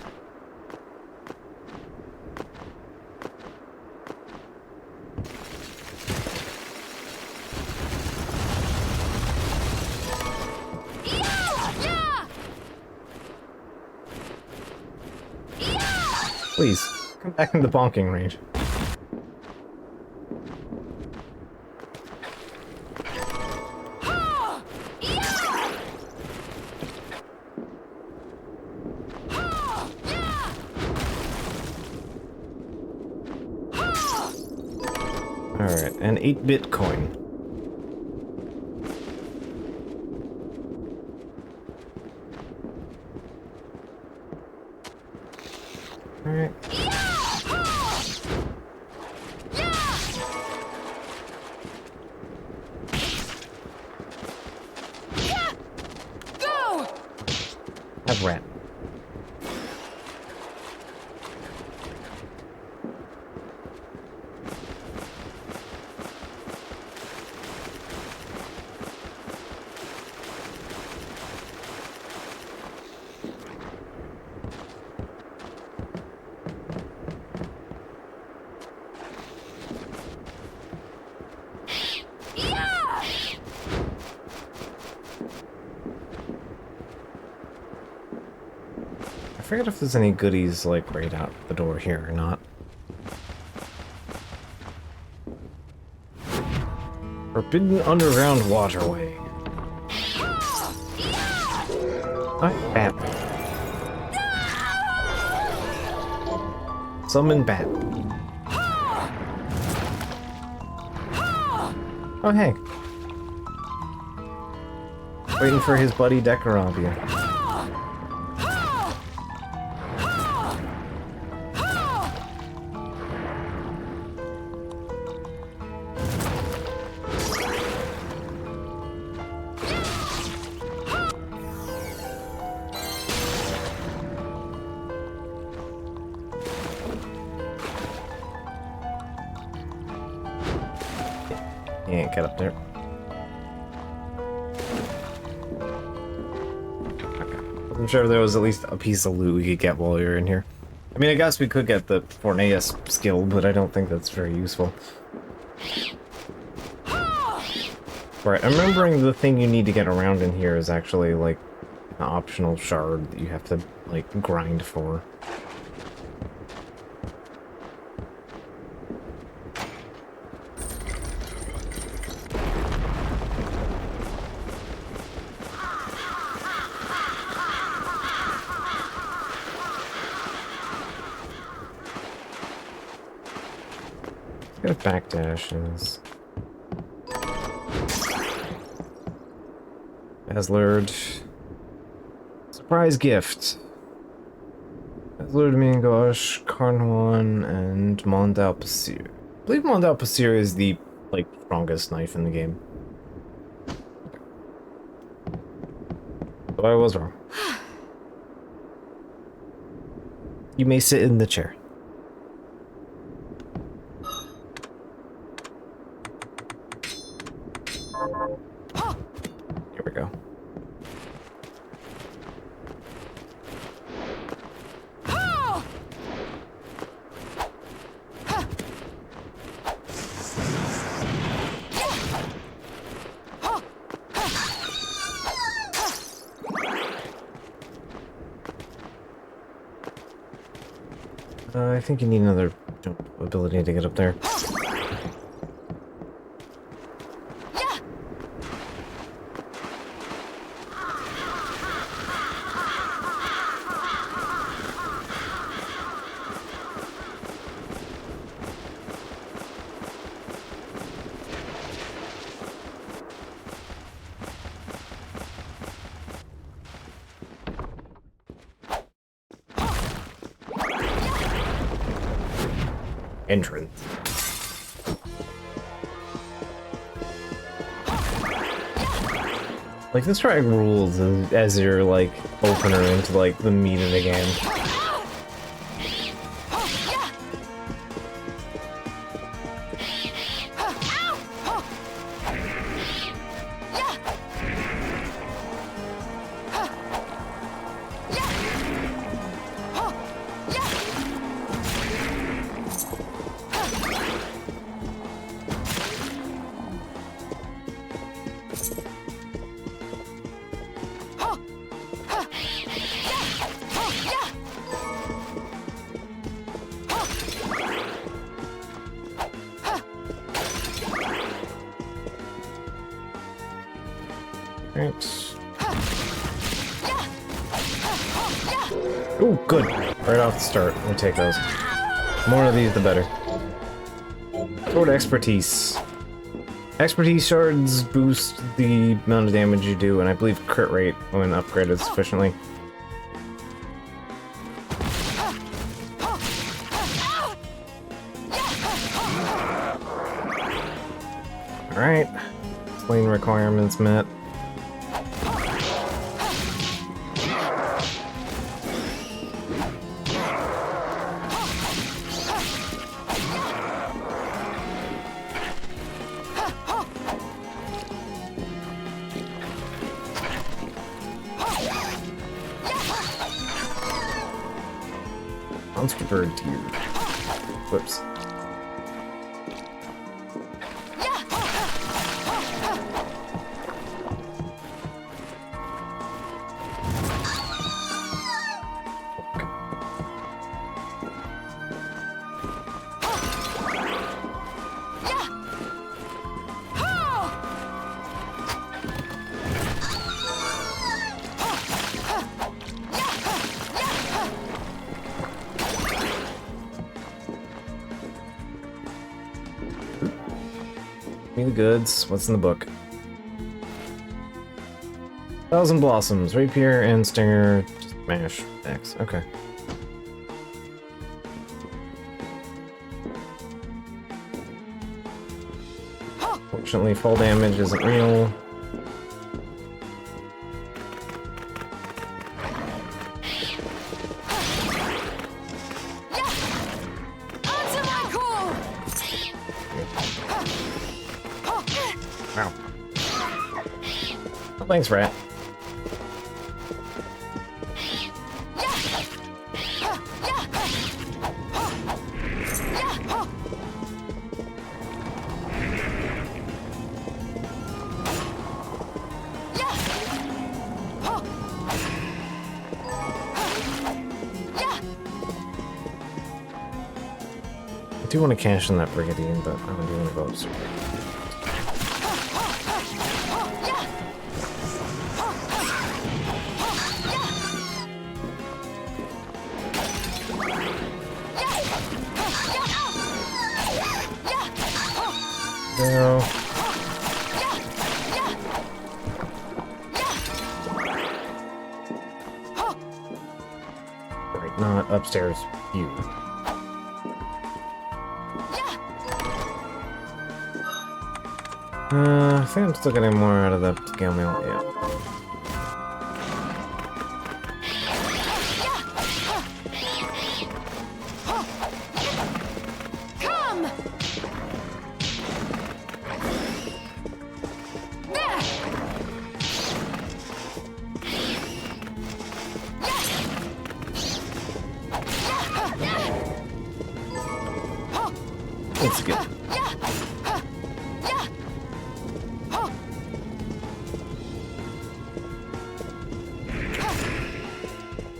Please, come back in the bonking range. Alright, an 8-bit coin. Alright. Have rat. I forget if there's any goodies, like, right out the door here or not. Forbidden underground waterway. Alright, bat. Summon bat. Oh, hey. Waiting for his buddy Dekarabia. He ain't get up there. Okay. I'm sure there was at least a piece of loot we could get while we were in here. I mean, I guess we could get the Forneus skill, but I don't think that's very useful. Right, I'm remembering the thing you need to get around in here is actually, like, an optional shard that you have to, like, grind for. Let's go backdashes. Aslerd. Surprise gift. Aslerd, Mingosh, Karnwan, and Mondal Pasir. I believe Mondal Pasir is the, like, strongest knife in the game. But I was wrong. You may sit in the chair. Here we go. I think you need another jump ability to get up there. Entrance. Like, this track rules as your, like, opener into, like, the meat of the game. Oh, good. Right off the start. Let me take those. The more of these, the better. Sword expertise. Expertise shards boost the amount of damage you do, and I believe crit rate when upgraded sufficiently. Alright. Lane requirements met. Monster bird tier. Whoops. Give me the goods. What's in the book? 1,000 Blossoms, Rapier and Stinger, just mash X. Okay. Fortunately, fall damage isn't real. Wow. Oh, thanks, Rat. I do want to cash in that Brigandine, but I do want to go upstairs. No. Right, not upstairs. You. I think I'm still getting more out of the scale mail. Yeah. That's good.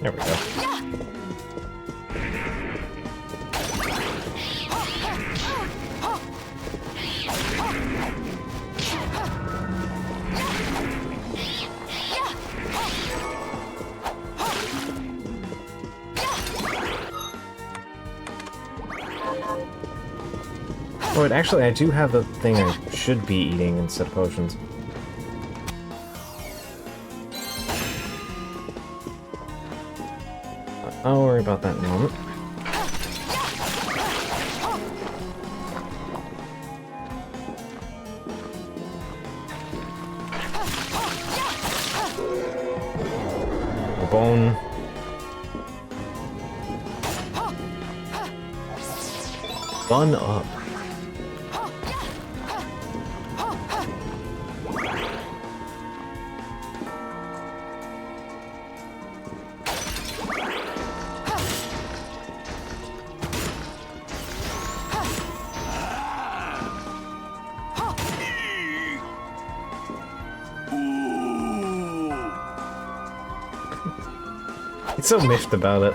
There we go. Oh, wait, actually, I do have the thing I should be eating instead of potions. I'll worry about that in a moment. A bone. Bun up. He's so miffed about it.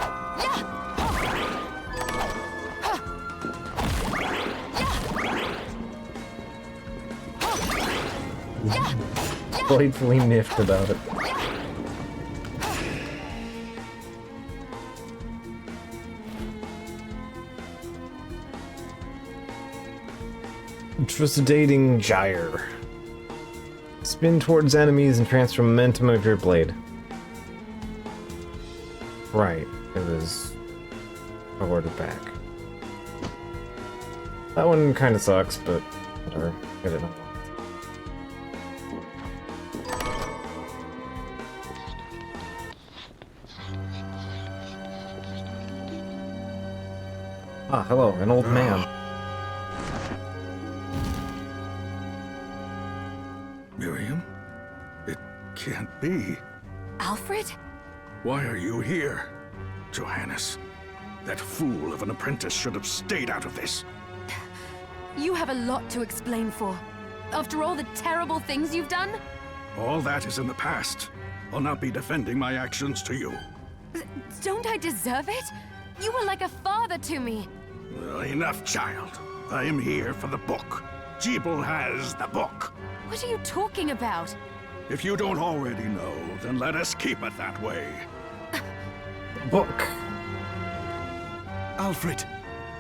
Playfully miffed about it. Intrusidating Gyre. Spin towards enemies and transfer momentum of your blade. Right, it was forwarded back. That one kind of sucks, but whatever. Get it. Ah, hello, an old man. Miriam? It can't be. Alfred? Why are you here? Johannes, that fool of an apprentice should have stayed out of this. You have a lot to explain for. After all the terrible things you've done? All that is in the past. I'll not be defending my actions to you. Don't I deserve it? You were like a father to me. Well, enough, child. I am here for the book. Jeeble has the book. What are you talking about? If you don't already know, then let us keep it that way. Book. Alfred,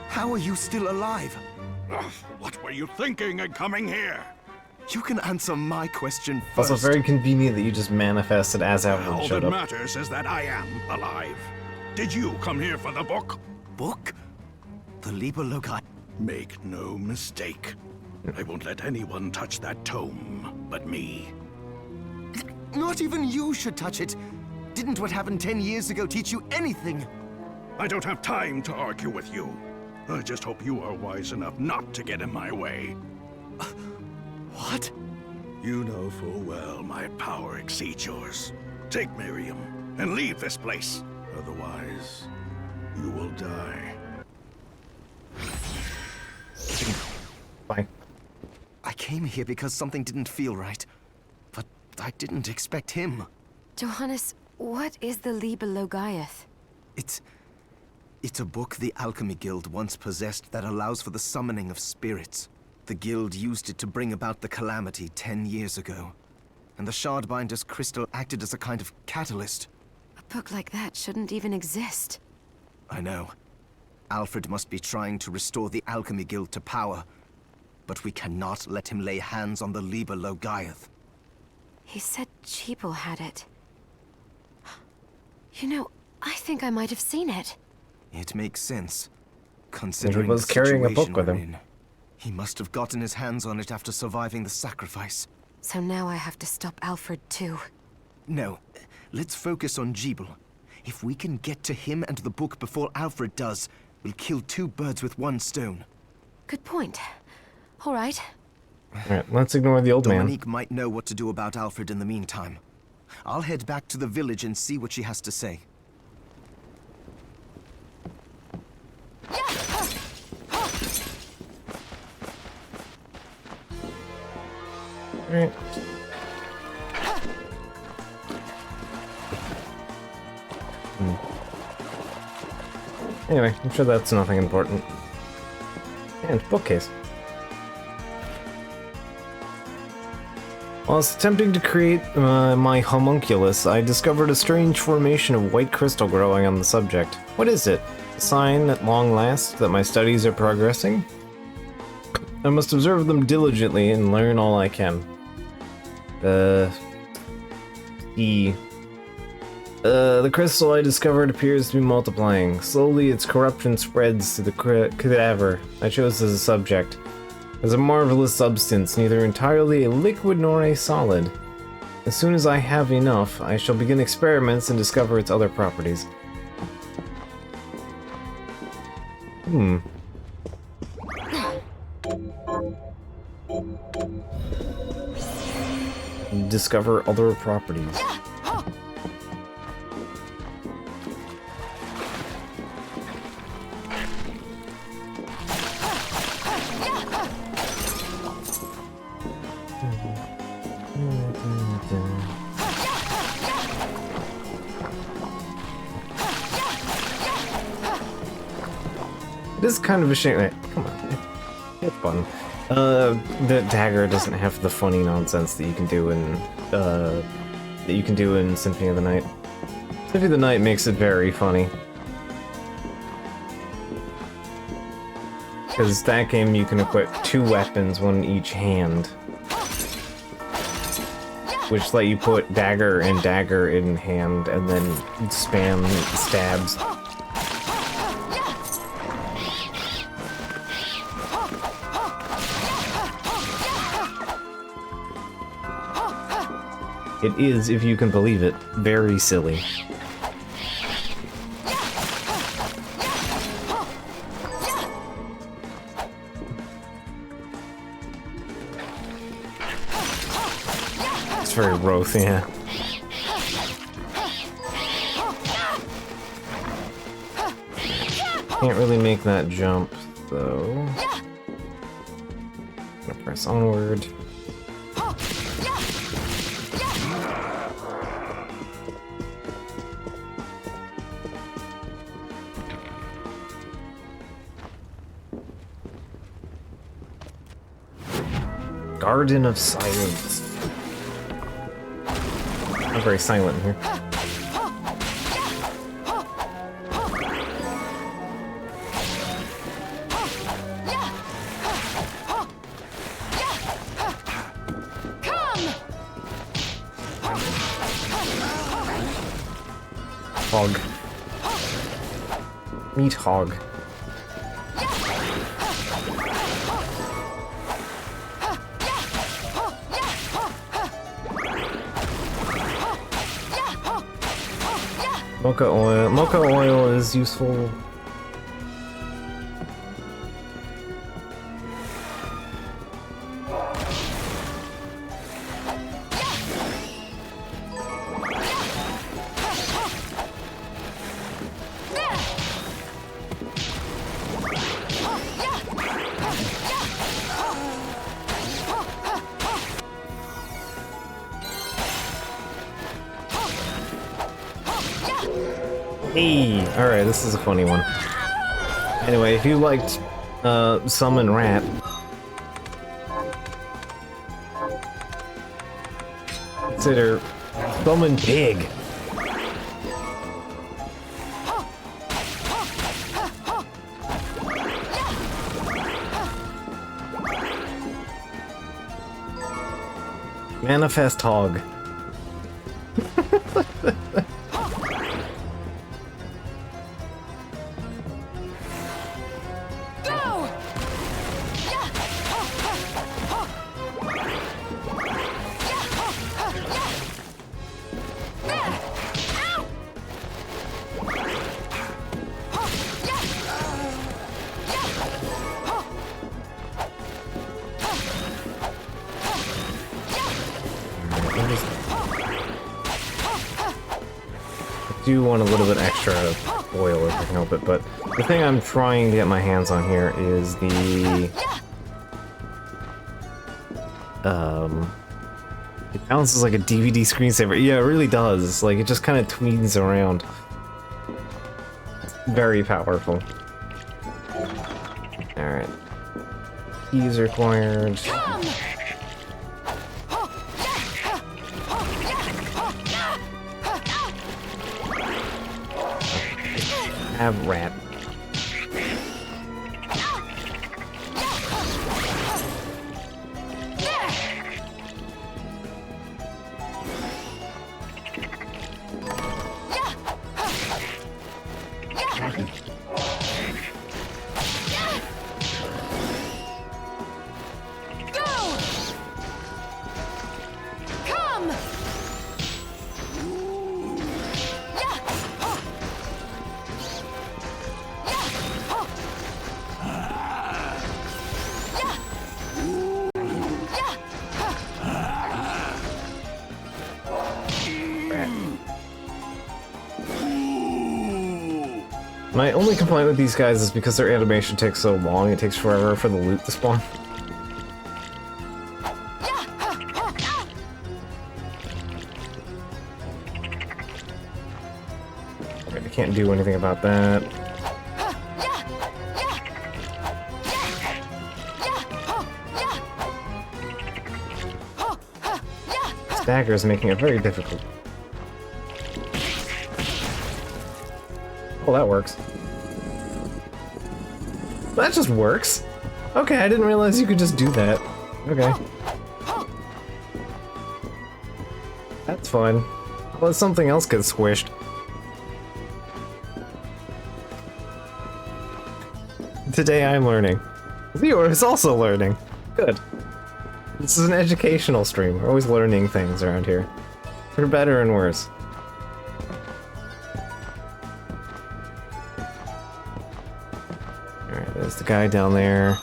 how are you still alive? Ugh, what were you thinking in coming here? You can answer my question first. Also, very convenient that you just manifested as Alfred All showed that up. matters is that I am alive. Did you come here for the book? Book? The Liber Loci. Make no mistake. I won't let anyone touch that tome but me. Not even you should touch it. Didn't what happened 10 years ago teach you anything? I don't have time to argue with you. I just hope you are wise enough not to get in my way. What? You know full well my power exceeds yours. Take Miriam and leave this place. Otherwise, you will die. Bye. I came here because something didn't feel right. But I didn't expect him. Johannes, what is the Liber Logiath? It's a book the Alchemy Guild once possessed that allows for the summoning of spirits. The Guild used it to bring about the calamity 10 years ago. And the Shardbinder's crystal acted as a kind of catalyst. A book like that shouldn't even exist. I know. Alfred must be trying to restore the Alchemy Guild to power. But we cannot let him lay hands on the Liber Logiath. He said Cheeple had it. You know, I think I might have seen it. It makes sense, considering was the carrying a situation book with we're him. in. He must have gotten his hands on it after surviving the sacrifice. So now I have to stop Alfred too. No, let's focus on Jeeble. If we can get to him and the book before Alfred does, we'll kill 2 birds with 1 stone. Good point. All right. Alright, let's ignore the old man. Dominique might know what to do about Alfred in the meantime. I'll head back to the village and see what she has to say. Alright. Anyway, I'm sure that's nothing important. And bookcase. Whilst attempting to create my homunculus, I discovered a strange formation of white crystal growing on the subject. What is it? A sign at long last that my studies are progressing? I must observe them diligently and learn all I can. The crystal I discovered appears to be multiplying. Slowly its corruption spreads to the cadaver I chose as a subject. As a marvelous substance, neither entirely a liquid nor a solid. As soon as I have enough, I shall begin experiments and discover its other properties. Discover other properties. It is kind of a shame. Wait, come on, it's fun. The dagger doesn't have the funny nonsense that you can do in Symphony of the Night. Symphony of the Night makes it very funny. Because that game you can equip 2 weapons, one in each hand. Which let you put dagger and dagger in hand and then spam stabs. It is, if you can believe it, very silly. It's very Roth, yeah. Can't really make that jump, though. Gonna press onward. Garden of Silence. I'm very silent in here. Hog. Meat hog. Mocha oil. Mocha oil is useful. Hey! Alright, this is a funny one. Anyway, if you liked Summon Rat, consider Summon Pig. Manifest Hog. I do want a little bit extra oil if I can help it, but the thing I'm trying to get my hands on here is the... It bounces like a DVD screensaver. Yeah, it really does. Like, it just kind of tweens around. Very powerful. Alright. Keys required. Have rat. My only complaint with these guys is because their animation takes so long, it takes forever for the loot to spawn. Okay, I can't do anything about that. This dagger is making it very difficult. Oh, that works. That just works. Okay, I didn't realize you could just do that. Okay. That's fine. Let something else get squished. Today I'm learning. Viewer is also learning. Good. This is an educational stream. We're always learning things around here. For better and worse. There's the guy down there.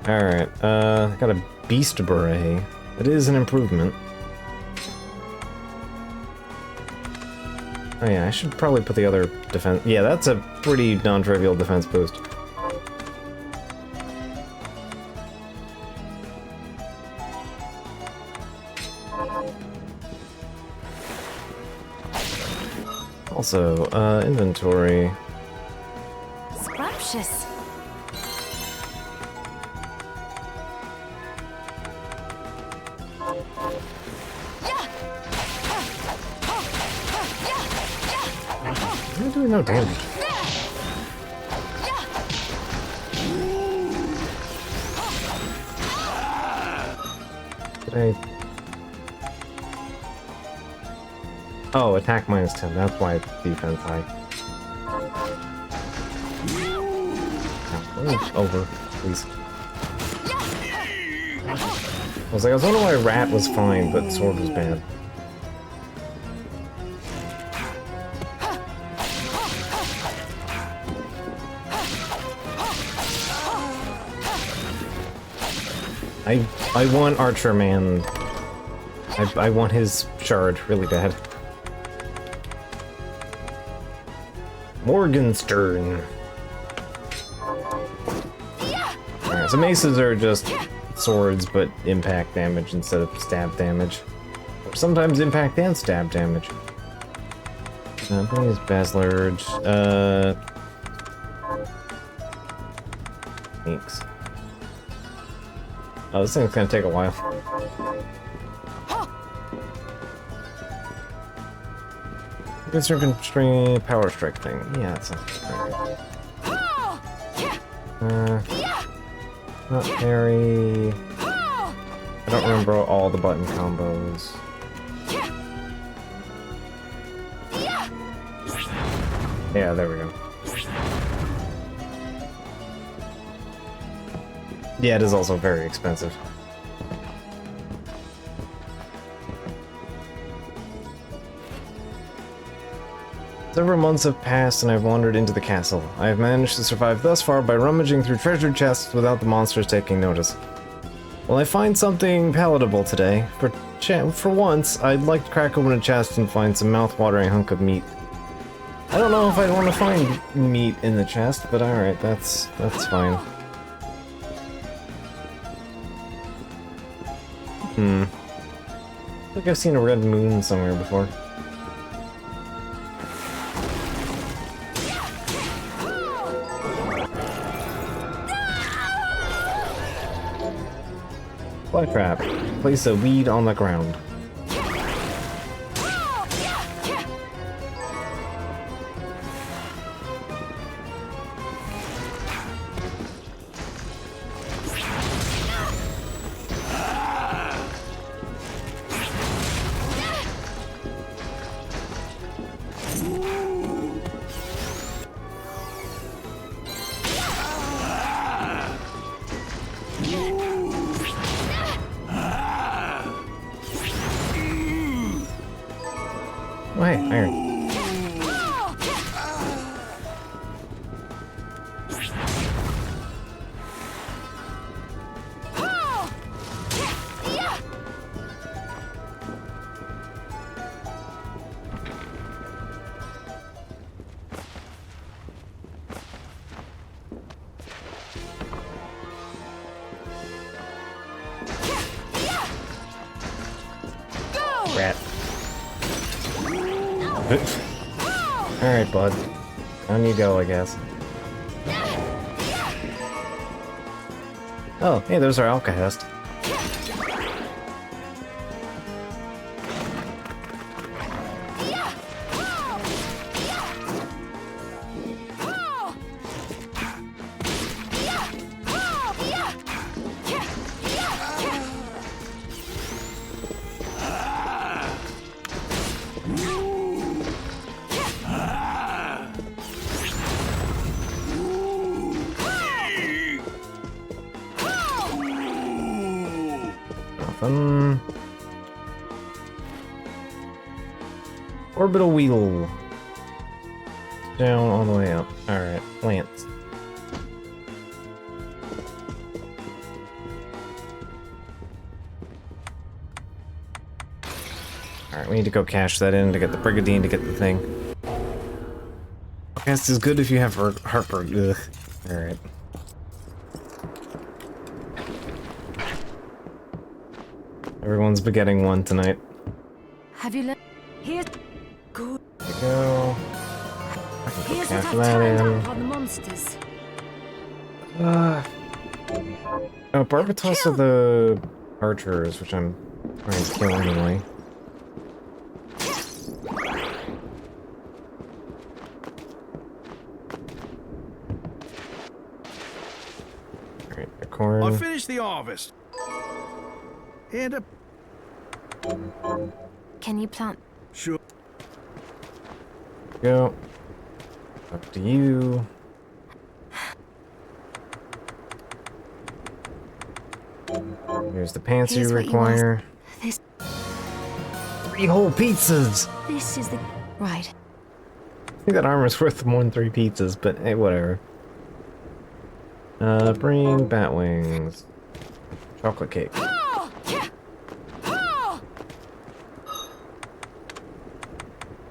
Alright, got a beast beret. It is an improvement. Oh yeah, I should probably put the other defense... Yeah, that's a pretty non-trivial defense boost. Also, inventory. Scrumptious. I'm doing no damage. Did I... Oh, attack -10. That's why it's defense high. Now, over, please. I was wondering why rat was fine, but sword was bad. I want Archer Man. I want his shard really bad. Morgenstern. Alright, so maces are just swords, but impact damage instead of stab damage. Or sometimes impact and stab damage. Please, Baslurge. Thanks. Oh, this thing's gonna take a while. Mr. Constraint Power Strike thing. Yeah, that sounds great. Not very. I don't remember all the button combos. Yeah, there we go. Yeah, it is also very expensive. Several months have passed and I've wandered into the castle. I have managed to survive thus far by rummaging through treasure chests without the monsters taking notice. Will I find something palatable today? For once, I'd like to crack open a chest and find some mouth-watering hunk of meat. I don't know if I'd want to find meat in the chest, but alright, that's fine. I think I've seen a red moon somewhere before. Fly trap. Place a weed on the ground. Oh, hey, iron. Rat. Alright, bud. On you go, I guess. Oh, hey, there's our Alcahest. Orbital wheel. Down all the way up. Alright, plants. Alright, we need to go cash that in to get the Brigadine to get the thing. Guess it's good if you have heartburn. Alright. Everyone's been getting one tonight. Have you learned? Here's good. There you go. I can go Here's cash what I've that turned in. up on the monsters. Oh, Barbatos are the archers, which I'm trying to kill anyway. Alright, the corn. I finished the harvest. And a Can you plant? sure. Go. Up to you. Here's the pants Here's you what you require. This 3 whole pizzas! this is the right. I think that armor's worth more than 3 pizzas, but hey, whatever. Bring bat wings. Chocolate cake.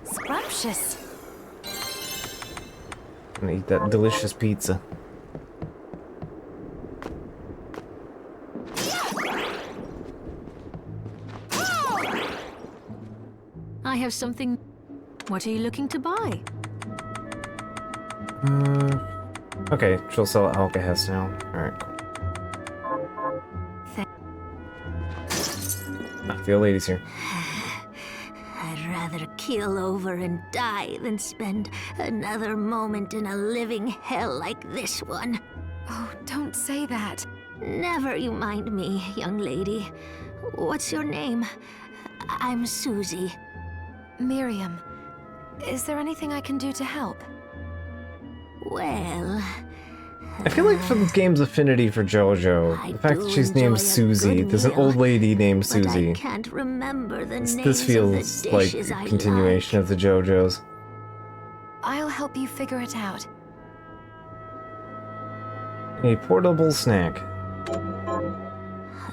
Scrumptious. I'm gonna eat that delicious pizza. I have something. What are you looking to buy? Okay, she'll sell at Alcahest now. Alright, cool. The old lady's here. I'd rather keel over and die than spend another moment in a living hell like this one. Oh, don't say that. Never you mind me, young lady. What's your name? I'm Susie. Miriam, is there anything I can do to help? Well... I feel like from the game's affinity for JoJo, the fact that she's named Susie, there's an old lady named Susie. I can't remember the names This feels of the like dishes a I continuation of the JoJo's. I'll help you figure it out. A portable snack.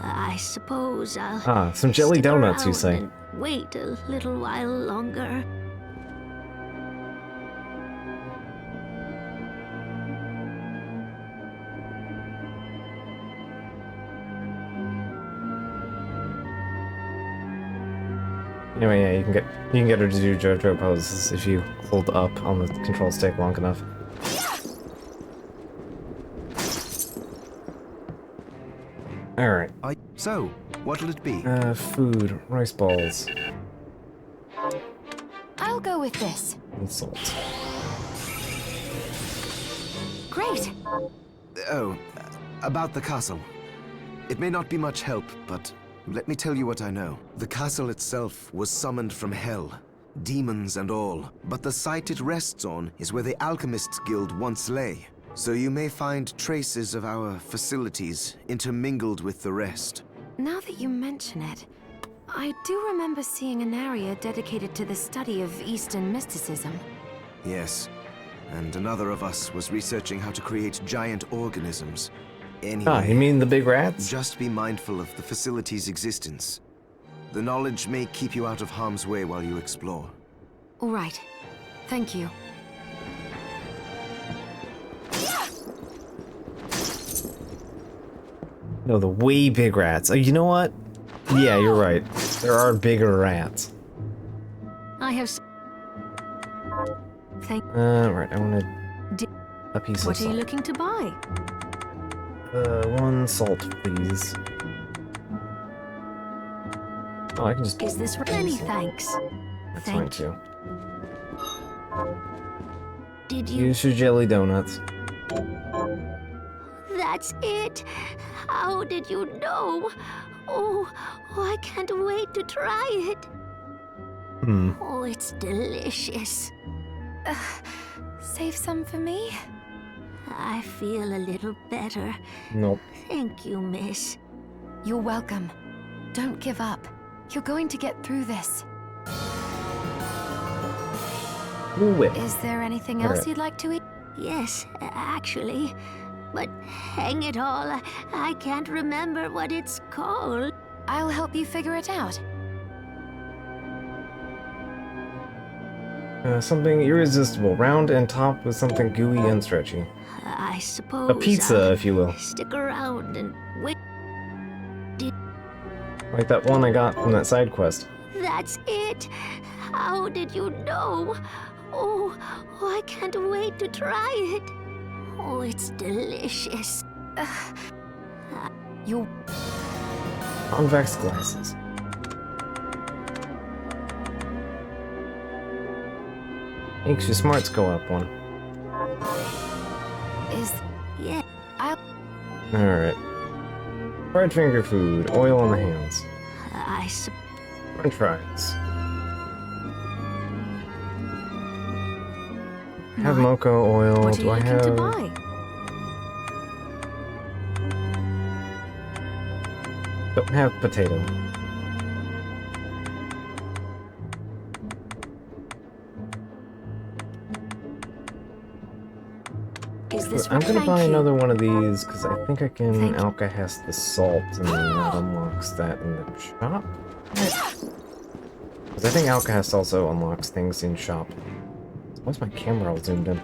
I suppose I'll... Ah, some jelly stick donuts, you around say. and wait a little while longer. Anyway, yeah, you can get her to do JoJo poses if you hold up on the control stick long enough. Alright. So, what'll it be? Food, rice balls, I'll go with this. and salt. Great. Oh, about the castle. It may not be much help, but let me tell you what I know. The castle itself was summoned from hell, demons and all, but the site it rests on is where the Alchemists Guild once lay. So you may find traces of our facilities intermingled with the rest. Now that you mention it, I do remember seeing an area dedicated to the study of Eastern mysticism. Yes, and another of us was researching how to create giant organisms. Anyway, Ah, you mean the big rats? just be mindful of the facility's existence. The knowledge may keep you out of harm's way while you explore. All right. Thank you. No, the way big rats. Oh, you know what? Yeah, you're right. There are bigger rats. I have. Thank. Right, I want Di- a piece of What are you salt. looking to buy? 1 salt, please. Oh, I can just... Is this many thanks? That's Thank fine, too. Did you... Use your jelly donuts. That's it? How did you know? Oh, I can't wait to try it. Hmm. Oh, it's delicious. Save some for me? I feel a little better. Nope. Thank you, miss. You're welcome. Don't give up. You're going to get through this. Whip. Is there anything All else right. you'd like to eat? Yes, actually. But hang it all, I can't remember what it's called. I'll help you figure it out. Something irresistible. Round and topped with something gooey and stretchy. I suppose A pizza, I'll if you will. stick around and wait. Like that one I got from that side quest. That's it. How did you know? Oh, I can't wait to try it. Oh, it's delicious. You're... Convex glasses. Makes your smarts go up one. Is... Yeah. Alright. Fried finger food. Oil on the hands. I suppose. French fries. I have mocha oil. What are Do you I looking have? to buy? Don't have potato. Is this I'm gonna thank buy you. another one of these because I think I can Thank you. alkahest the salt and then that unlocks that in the shop. Because I think alkahest also unlocks things in shop. Why's my camera all zoomed in?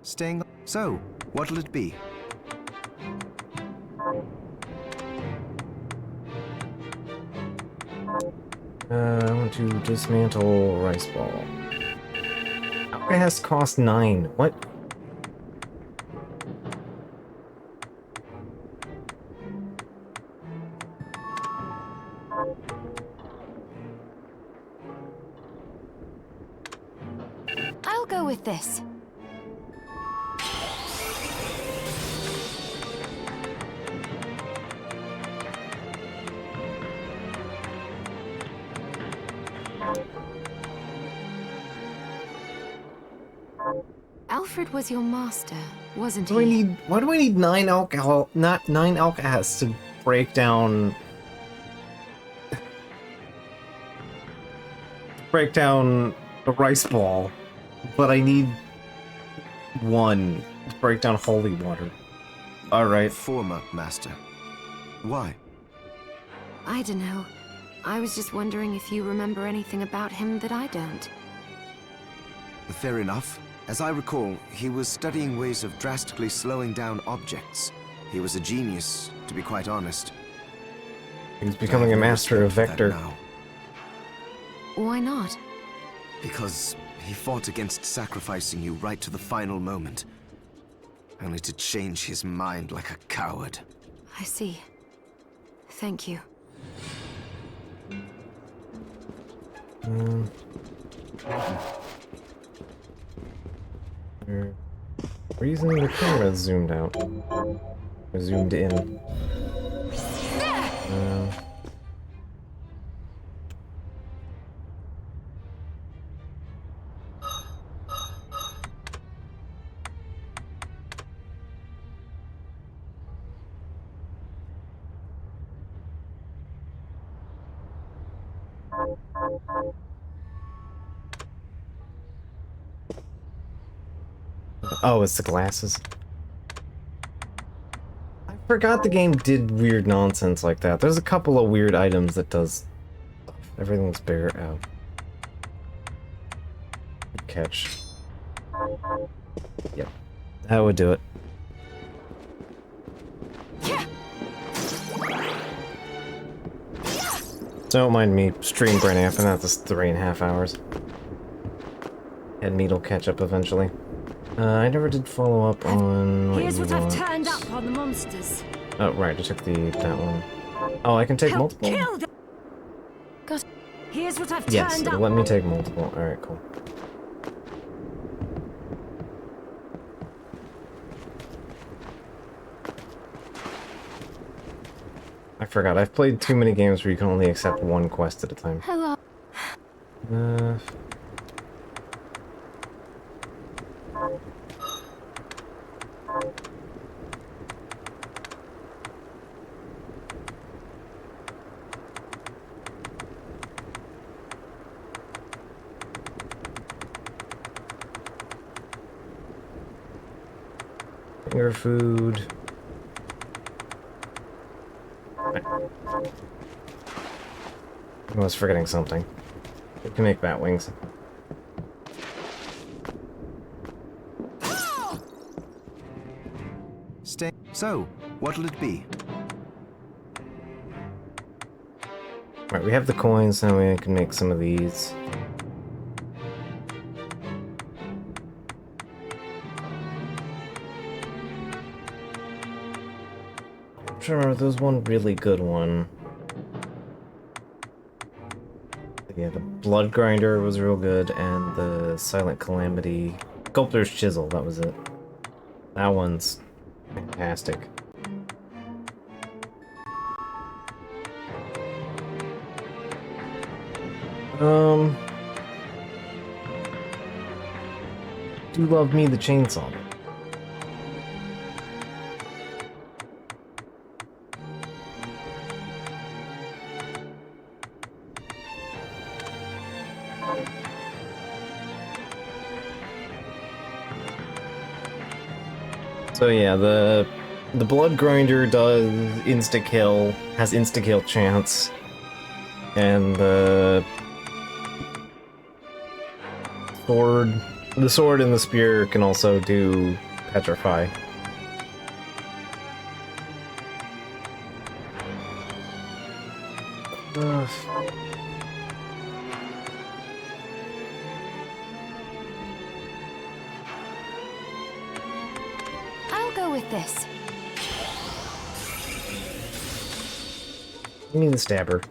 Staying. So, what'll it be? I want to dismantle rice ball. Alkahest cost 9. What? I'll go with this. Alfred was your master, wasn't he? Why do I need 9 alcohol, not 9 alkahests to break down the rice ball, but I need 1 to break down holy water. Alright. Former master. Why? I don't know. I was just wondering if you remember anything about him that I don't. Fair enough. As I recall, he was studying ways of drastically slowing down objects. He was a genius, to be quite honest. He's becoming a master of Respect for vector. that now, Why not? because he fought against sacrificing you right to the final moment. Only to change his mind like a coward. I see. Thank you. Reason the camera zoomed out. Or zoomed in. Oh, it's the glasses. I forgot the game did weird nonsense like that. There's a couple of weird items that does stuff. Everything's bare out. Good catch. Yep. That would do it. Don't mind me stream brain amping at this 3.5 hours. And meat'll catch up eventually. I never did follow up on what Here's you what want. I've turned up on the monsters. Oh, right, I took that one. Oh, I can take Help multiple? kill them. Got Here's what I've Yes, turned it'll up. let me take multiple. Alright, cool. I forgot, I've played too many games where you can only accept 1 quest at a time. hello. Finger food. I was forgetting something. We can make bat wings. Stay. So, what'll it be? Right, we have the coins, now we can make some of these. Sure, there's one really good one. Yeah, the Blood Grinder was real good, and the Silent Calamity... Sculptor's Chisel, that was it. That one's fantastic. do love me the chainsaw. So yeah, the blood grinder does insta kill, has insta kill chance, and the sword and the spear can also do petrify. I'll go with this. Give me the stabber.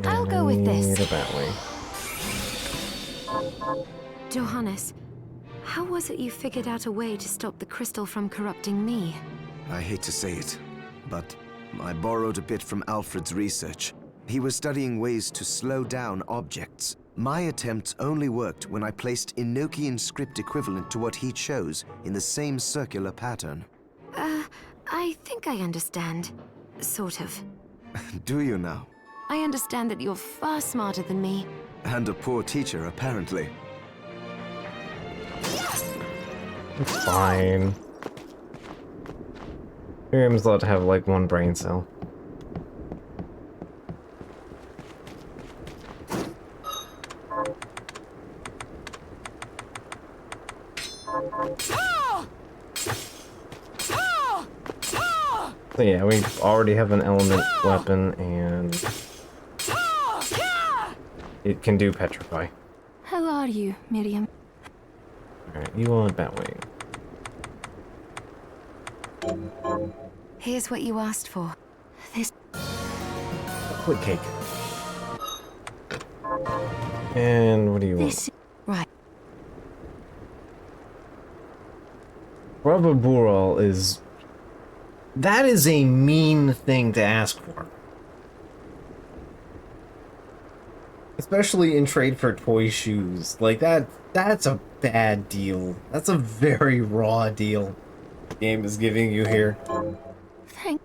I'll go with this. Need it that way. Johannes, how was it you figured out a way to stop the crystal from corrupting me? I hate to say it, but I borrowed a bit from Alfred's research. He was studying ways to slow down objects. My attempts only worked when I placed Enochian script equivalent to what he chose in the same circular pattern. I think I understand. Sort of. Do you now? I understand that you're far smarter than me. And a poor teacher, apparently. It's fine. Miriam's allowed to have like one brain cell. So yeah, we already have an element weapon and it can do petrify. How are you, Miriam? Alright, you want Batwing. Here's what you asked for. This... Quick cake. And what do you want? This... Right. Rubber Bural is... That is a mean thing to ask for. Especially in trade for toy shoes. Like, that's a bad deal. That's a very raw deal the game is giving you here. Thank...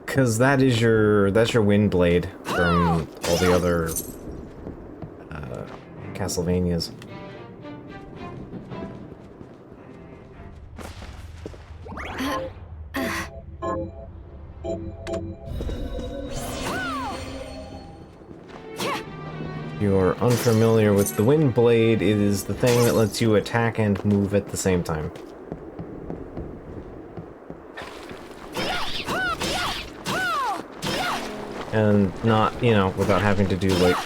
Cause that's your wind blade from all the other Castlevanias. If you're unfamiliar with the wind blade, it is the thing that lets you attack and move at the same time. And not, you know, without having to do, like,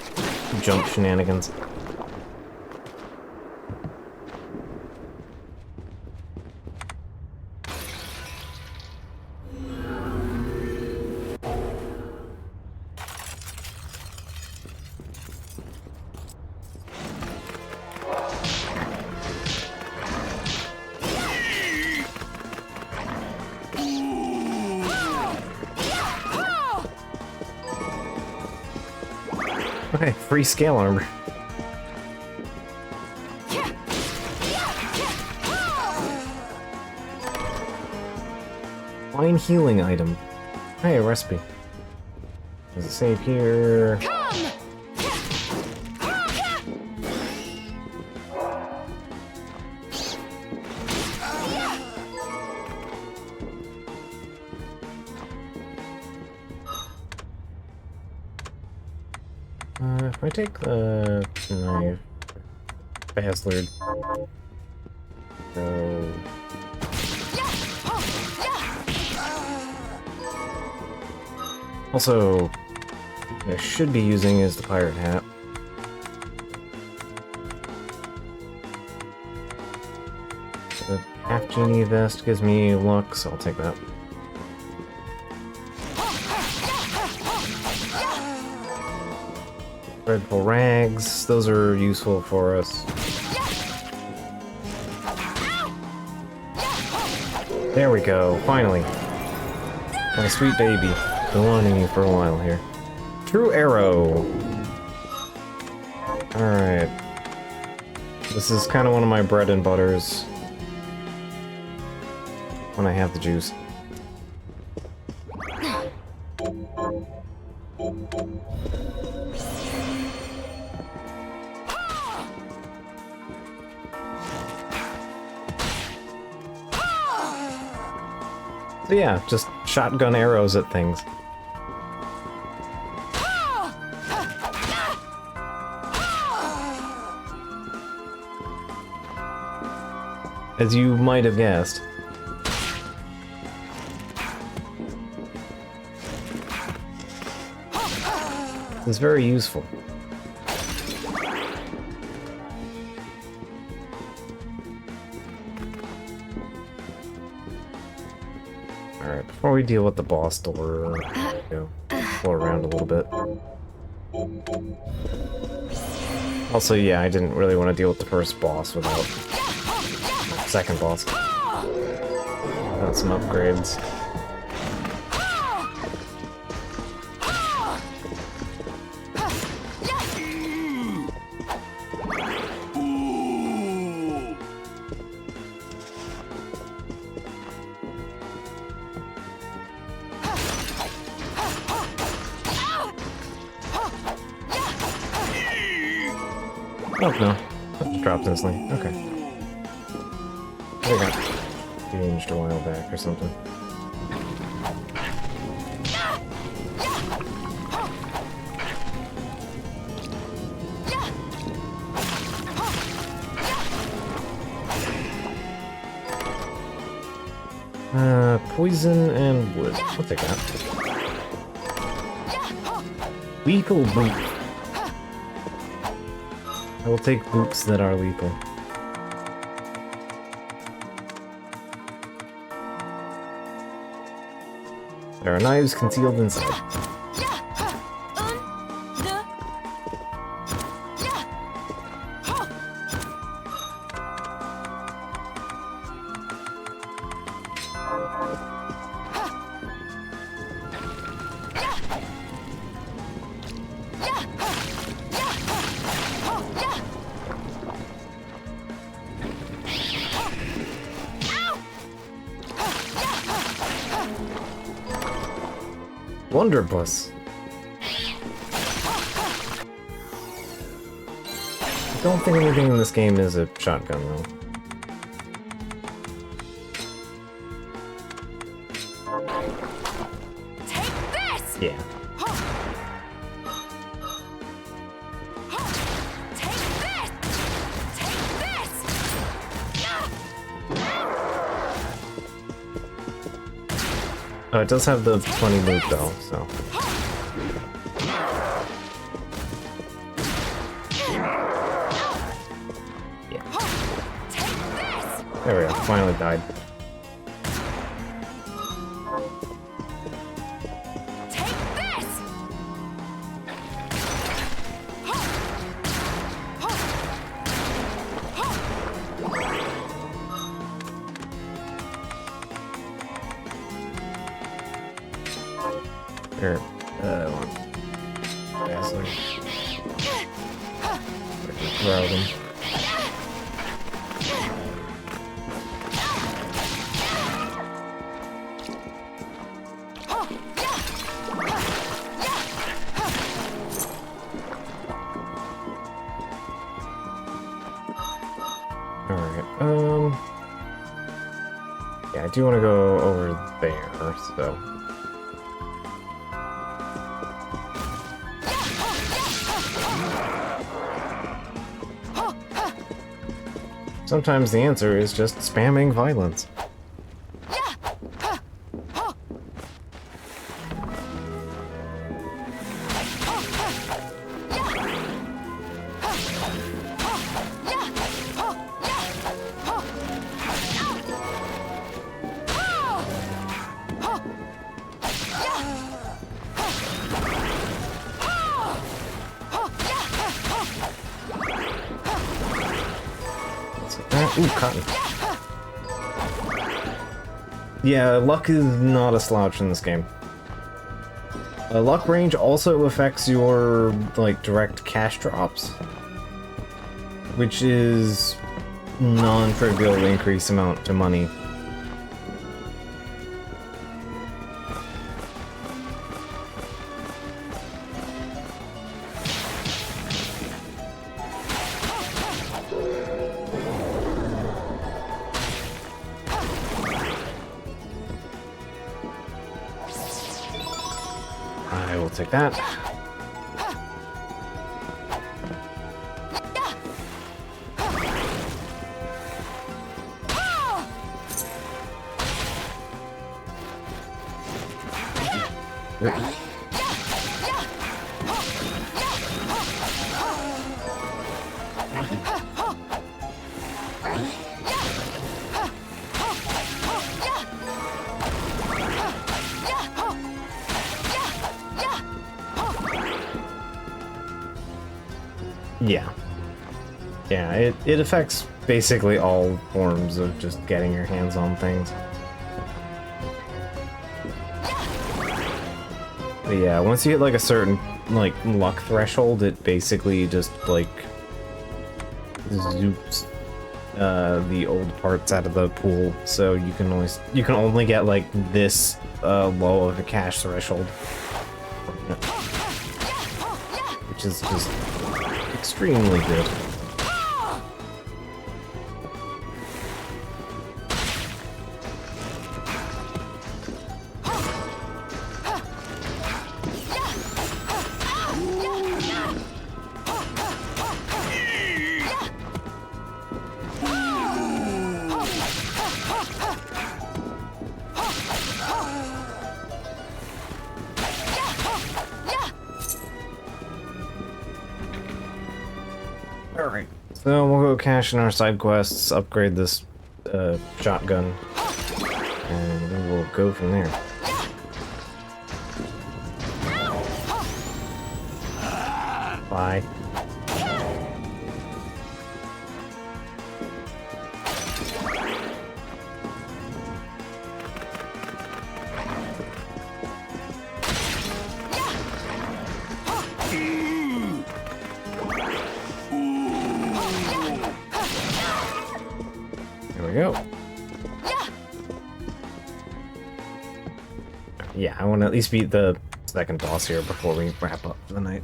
jump shenanigans. Okay, free scale armor. Fine healing item. Hey, a recipe. Does it save here? If I take the knife, bastard. So... Also, what I should be using is the pirate hat. Half genie vest gives me luck, so I'll take that. Dreadful rags, those are useful for us. There we go, finally. My sweet baby. Been wanting you for a while here. True arrow. Alright. This is kind of one of my bread and butters when I have the juice. So yeah, just shotgun arrows at things. As you might have guessed. It's very useful. Alright, before we deal with the boss door, go explore around a little bit. Also, yeah, I didn't really want to deal with the first boss without... second boss. Got some upgrades. Oh no, that dropped instantly. Okay. They got changed a while back or something. Poison and wood. What they got? Lethal boot. I will take boots that are lethal. There are knives concealed inside. Wonderbus. I don't think anything in this game is a shotgun, though. Take this! Yeah. Take this! Take this! Oh, it does have the funny loop, though, so... There we go, finally died. Take this! Here, one. Dazzler. Throw them. Yeah, I do want to go over there, so... Sometimes the answer is just spamming violence. Ooh, cotton. Yeah, luck is not a slouch in this game. Luck range also affects your, like, direct cash drops, which is non-trivial increase amount to money. I will take that. Yeah. Yeah, it affects basically all forms of just getting your hands on things. But yeah, once you hit like a certain like luck threshold, it basically just like zoops the old parts out of the pool, so you can only get like this low of a cash threshold, which is just extremely good. Alright, so we'll go cash in our side quests, upgrade this shotgun, and we will go from there. Bye. There we go. Yeah, I want to at least beat the second boss here before we wrap up for the night.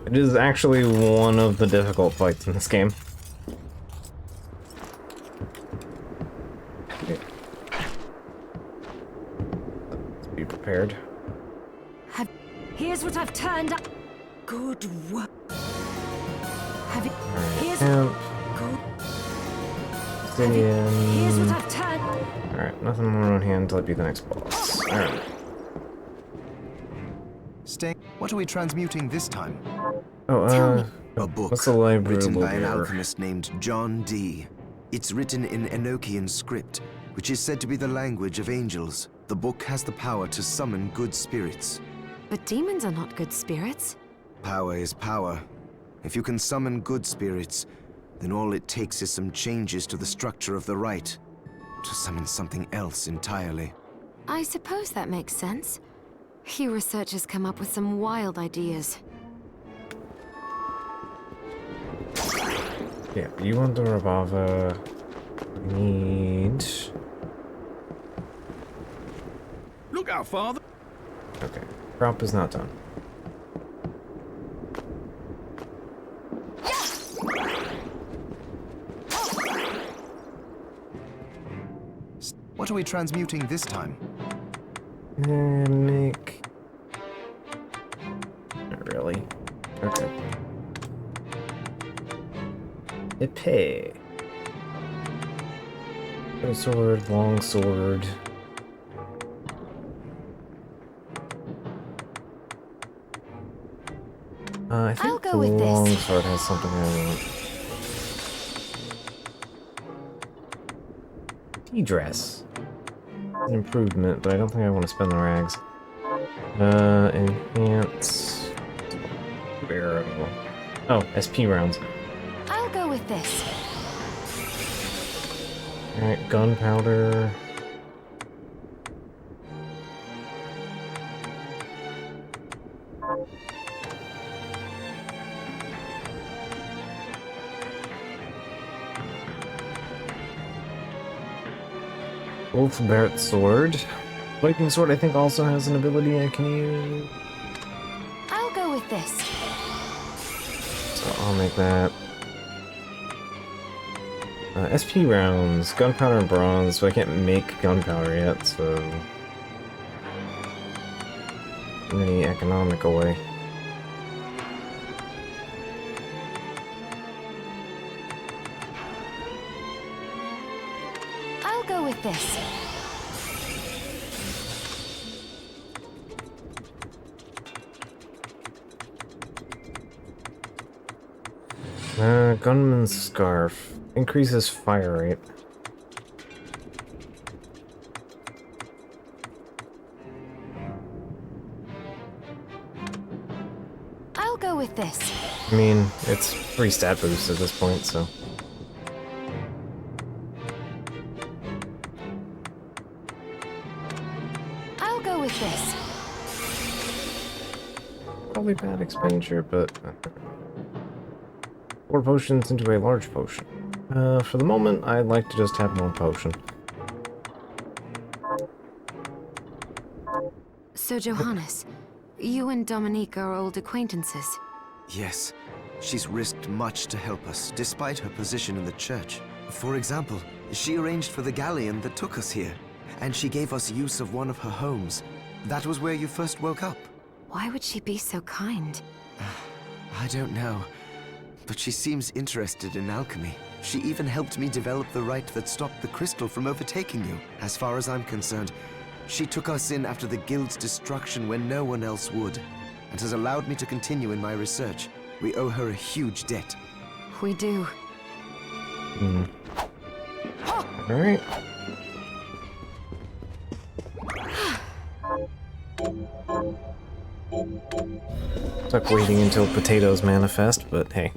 It is actually one of the difficult fights in this game. Okay. Let's be prepared. Here's what I've turned up. Good work. Have it. Here's Camp. good. Obsidian. Here's what I've turned. Alright, nothing more on hand until I beat the next boss. Alright. What are we transmuting this time? Oh, A book what's the library written by an here? alchemist named John Dee. It's written in Enochian script, which is said to be the language of angels. The book has the power to summon good spirits. But demons are not good spirits. Power is power. If you can summon good spirits, then all it takes is some changes to the structure of the rite to summon something else entirely. I suppose that makes sense. You researchers come up with some wild ideas. Yeah, you want the revolver. Need. Look out, father. Okay, prop is not done. What are we transmuting this time? Make. Not really. Okay. Epee. Short sword, long sword. I think I'll go the with this. long sword has something I want. Tea dress. An improvement, but I don't think I want to spend the rags. Enhance. Barrel. Oh, SP rounds. I'll go with this. Alright, gunpowder. Wolf Barrett sword. Viking sword I think also has an ability I can use. I'll go with this. So I'll make that. SP rounds, gunpowder and bronze, so I can't make gunpowder yet, so... in any economical way. I'll go with this. Gunman's scarf. Increases fire rate. I'll go with this. I mean, it's free stat boost at this point, so... I'll go with this. Probably bad expenditure, but... 4 potions into a large potion. For the moment, I'd like to just have one potion. So, Johannes, you and Dominique are old acquaintances. Yes, she's risked much to help us, despite her position in the church. For example, she arranged for the galleon that took us here, and she gave us use of one of her homes. That was where you first woke up. Why would she be so kind? I don't know, but she seems interested in alchemy. She even helped me develop the rite that stopped the crystal from overtaking you. As far as I'm concerned, she took us in after the guild's destruction when no one else would, and has allowed me to continue in my research. We owe her a huge debt. We do. Alright. Stuck waiting until potatoes manifest, but hey.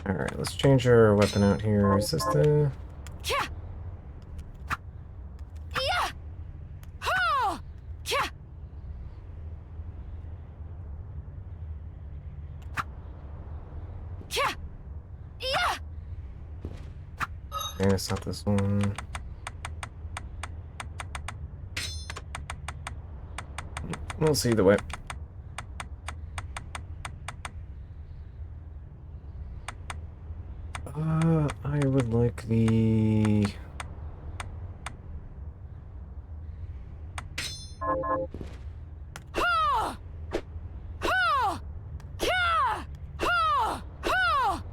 Alright, let's change our weapon out here. Is this the... Okay, it's not this one. We'll see the way. I would like the...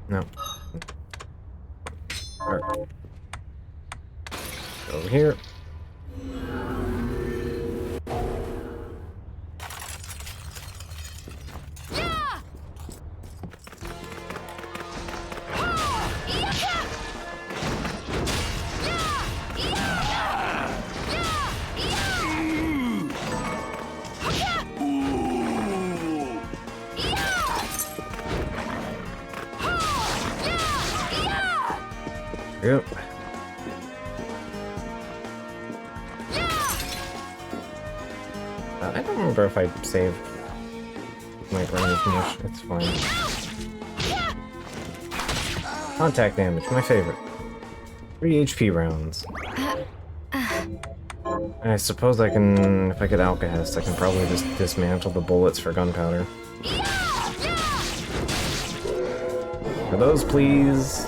No. Alright. Over here. Yep. I don't remember if I saved my range much. It's fine. Contact damage, my favorite. 3 HP rounds. I suppose I can, if I get Alkahest, I can probably just dismantle the bullets for gunpowder. For those, please.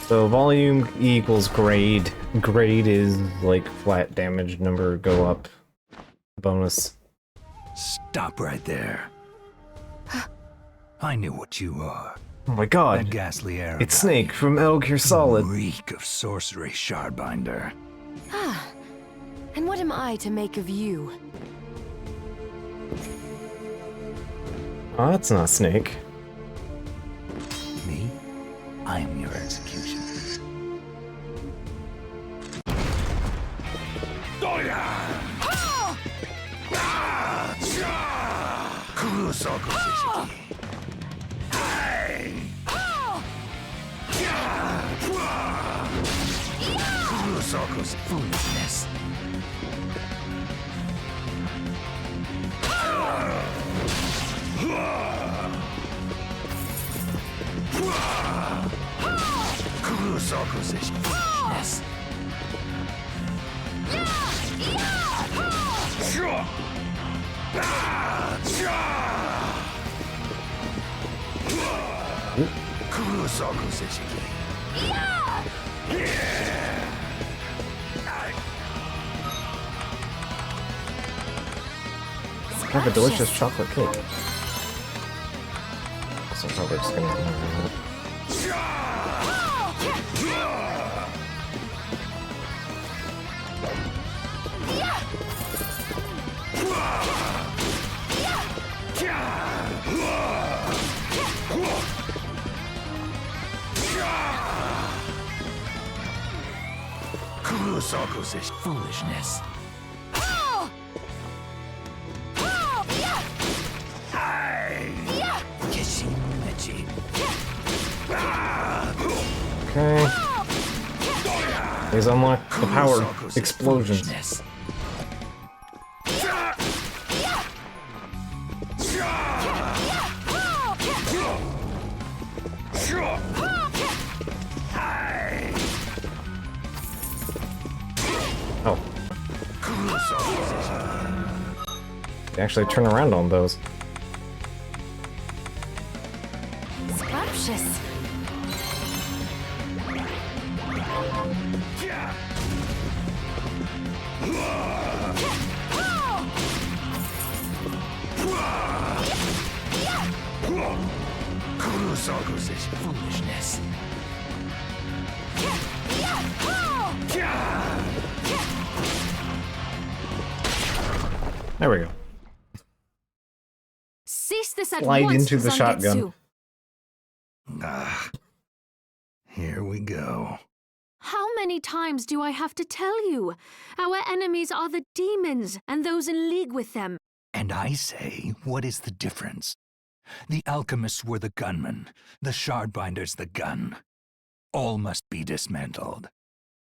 So volume equals grade. Grade is like flat damage number go up bonus. Stop right there. I knew what you are. Oh my That god. ghastly air. It's Snake from Metal Gear Solid. Reek of sorcery, Shardbinder. Ah, and what am I to make of you? Oh, that's not a snake. Me? I am your execution. Foolishness. Foolishness. Have a delicious chocolate cake. So I'm probably just gonna. Foolishness. Okay. Please unlock the power explosions. Oh. They actually turn around on those. Scrumptious. Foolishness. There we go. Cease this at Slide once, into the Zangetsu. shotgun. Ah, here we go. How many times do I have to tell you? Our enemies are the demons and those in league with them. And I say, what is the difference? The alchemists were the gunmen, the shardbinders the gun. All must be dismantled.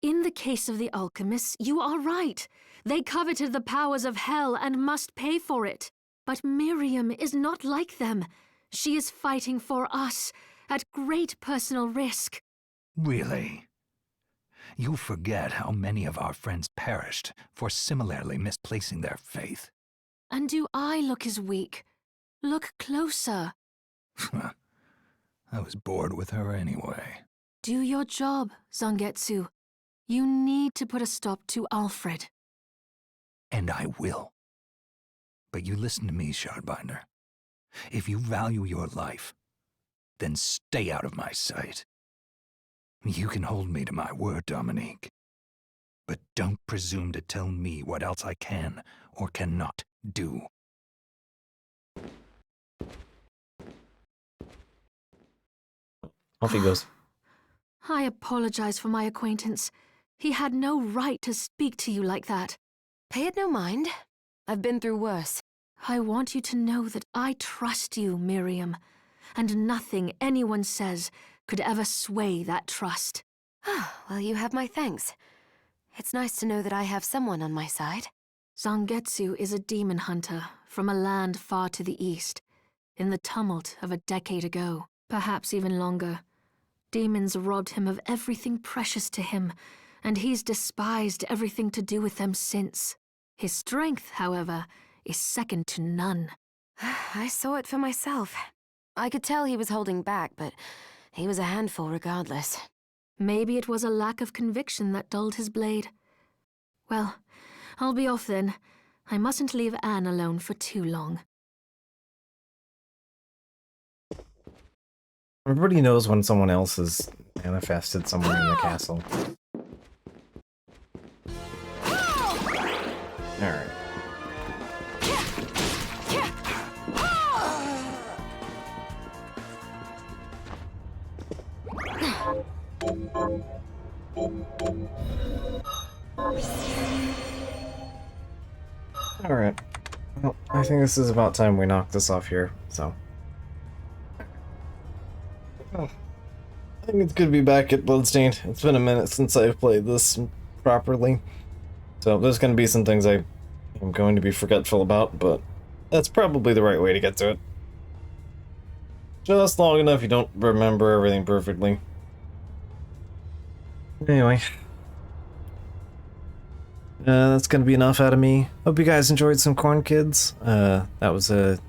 In the case of the alchemists, you are right. They coveted the powers of hell and must pay for it. But Miriam is not like them. She is fighting for us, at great personal risk. Really? You forget how many of our friends perished for similarly misplacing their faith. And do I look as weak? Look closer. I was bored with her anyway. Do your job, Zangetsu. You need to put a stop to Alfred. And I will. But you listen to me, Shardbinder. If you value your life, then stay out of my sight. You can hold me to my word, Dominique. But don't presume to tell me what else I can or cannot do. Off he goes. I apologize for my acquaintance. He had no right to speak to you like that. Pay it no mind. I've been through worse. I want you to know that I trust you, Miriam, and nothing anyone says could ever sway that trust. Well, you have my thanks. It's nice to know that I have someone on my side. Zangetsu is a demon hunter from a land far to the east, in the tumult of a decade ago, perhaps even longer. Demons robbed him of everything precious to him, and he's despised everything to do with them since. His strength, however, is second to none. I saw it for myself. I could tell he was holding back, but he was a handful regardless. Maybe it was a lack of conviction that dulled his blade. Well, I'll be off then. I mustn't leave Anne alone for too long. Everybody knows when someone else is manifested somewhere in the castle. Alright. Well, I think this is about time we knock this off here, so. I think it's good to be back at Bloodstained. It's been a minute since I've played this properly. So there's going to be some things I am going to be forgetful about, but that's probably the right way to get to it. Just long enough you don't remember everything perfectly. Anyway. That's going to be enough out of me. Hope you guys enjoyed some Corn Kids. That was a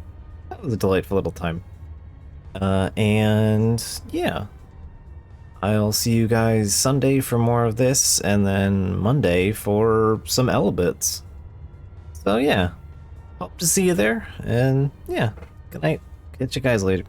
delightful little time. And yeah. I'll see you guys Sunday for more of this, and then Monday for some Elbits. So yeah, hope to see you there, and yeah, good night. Catch you guys later.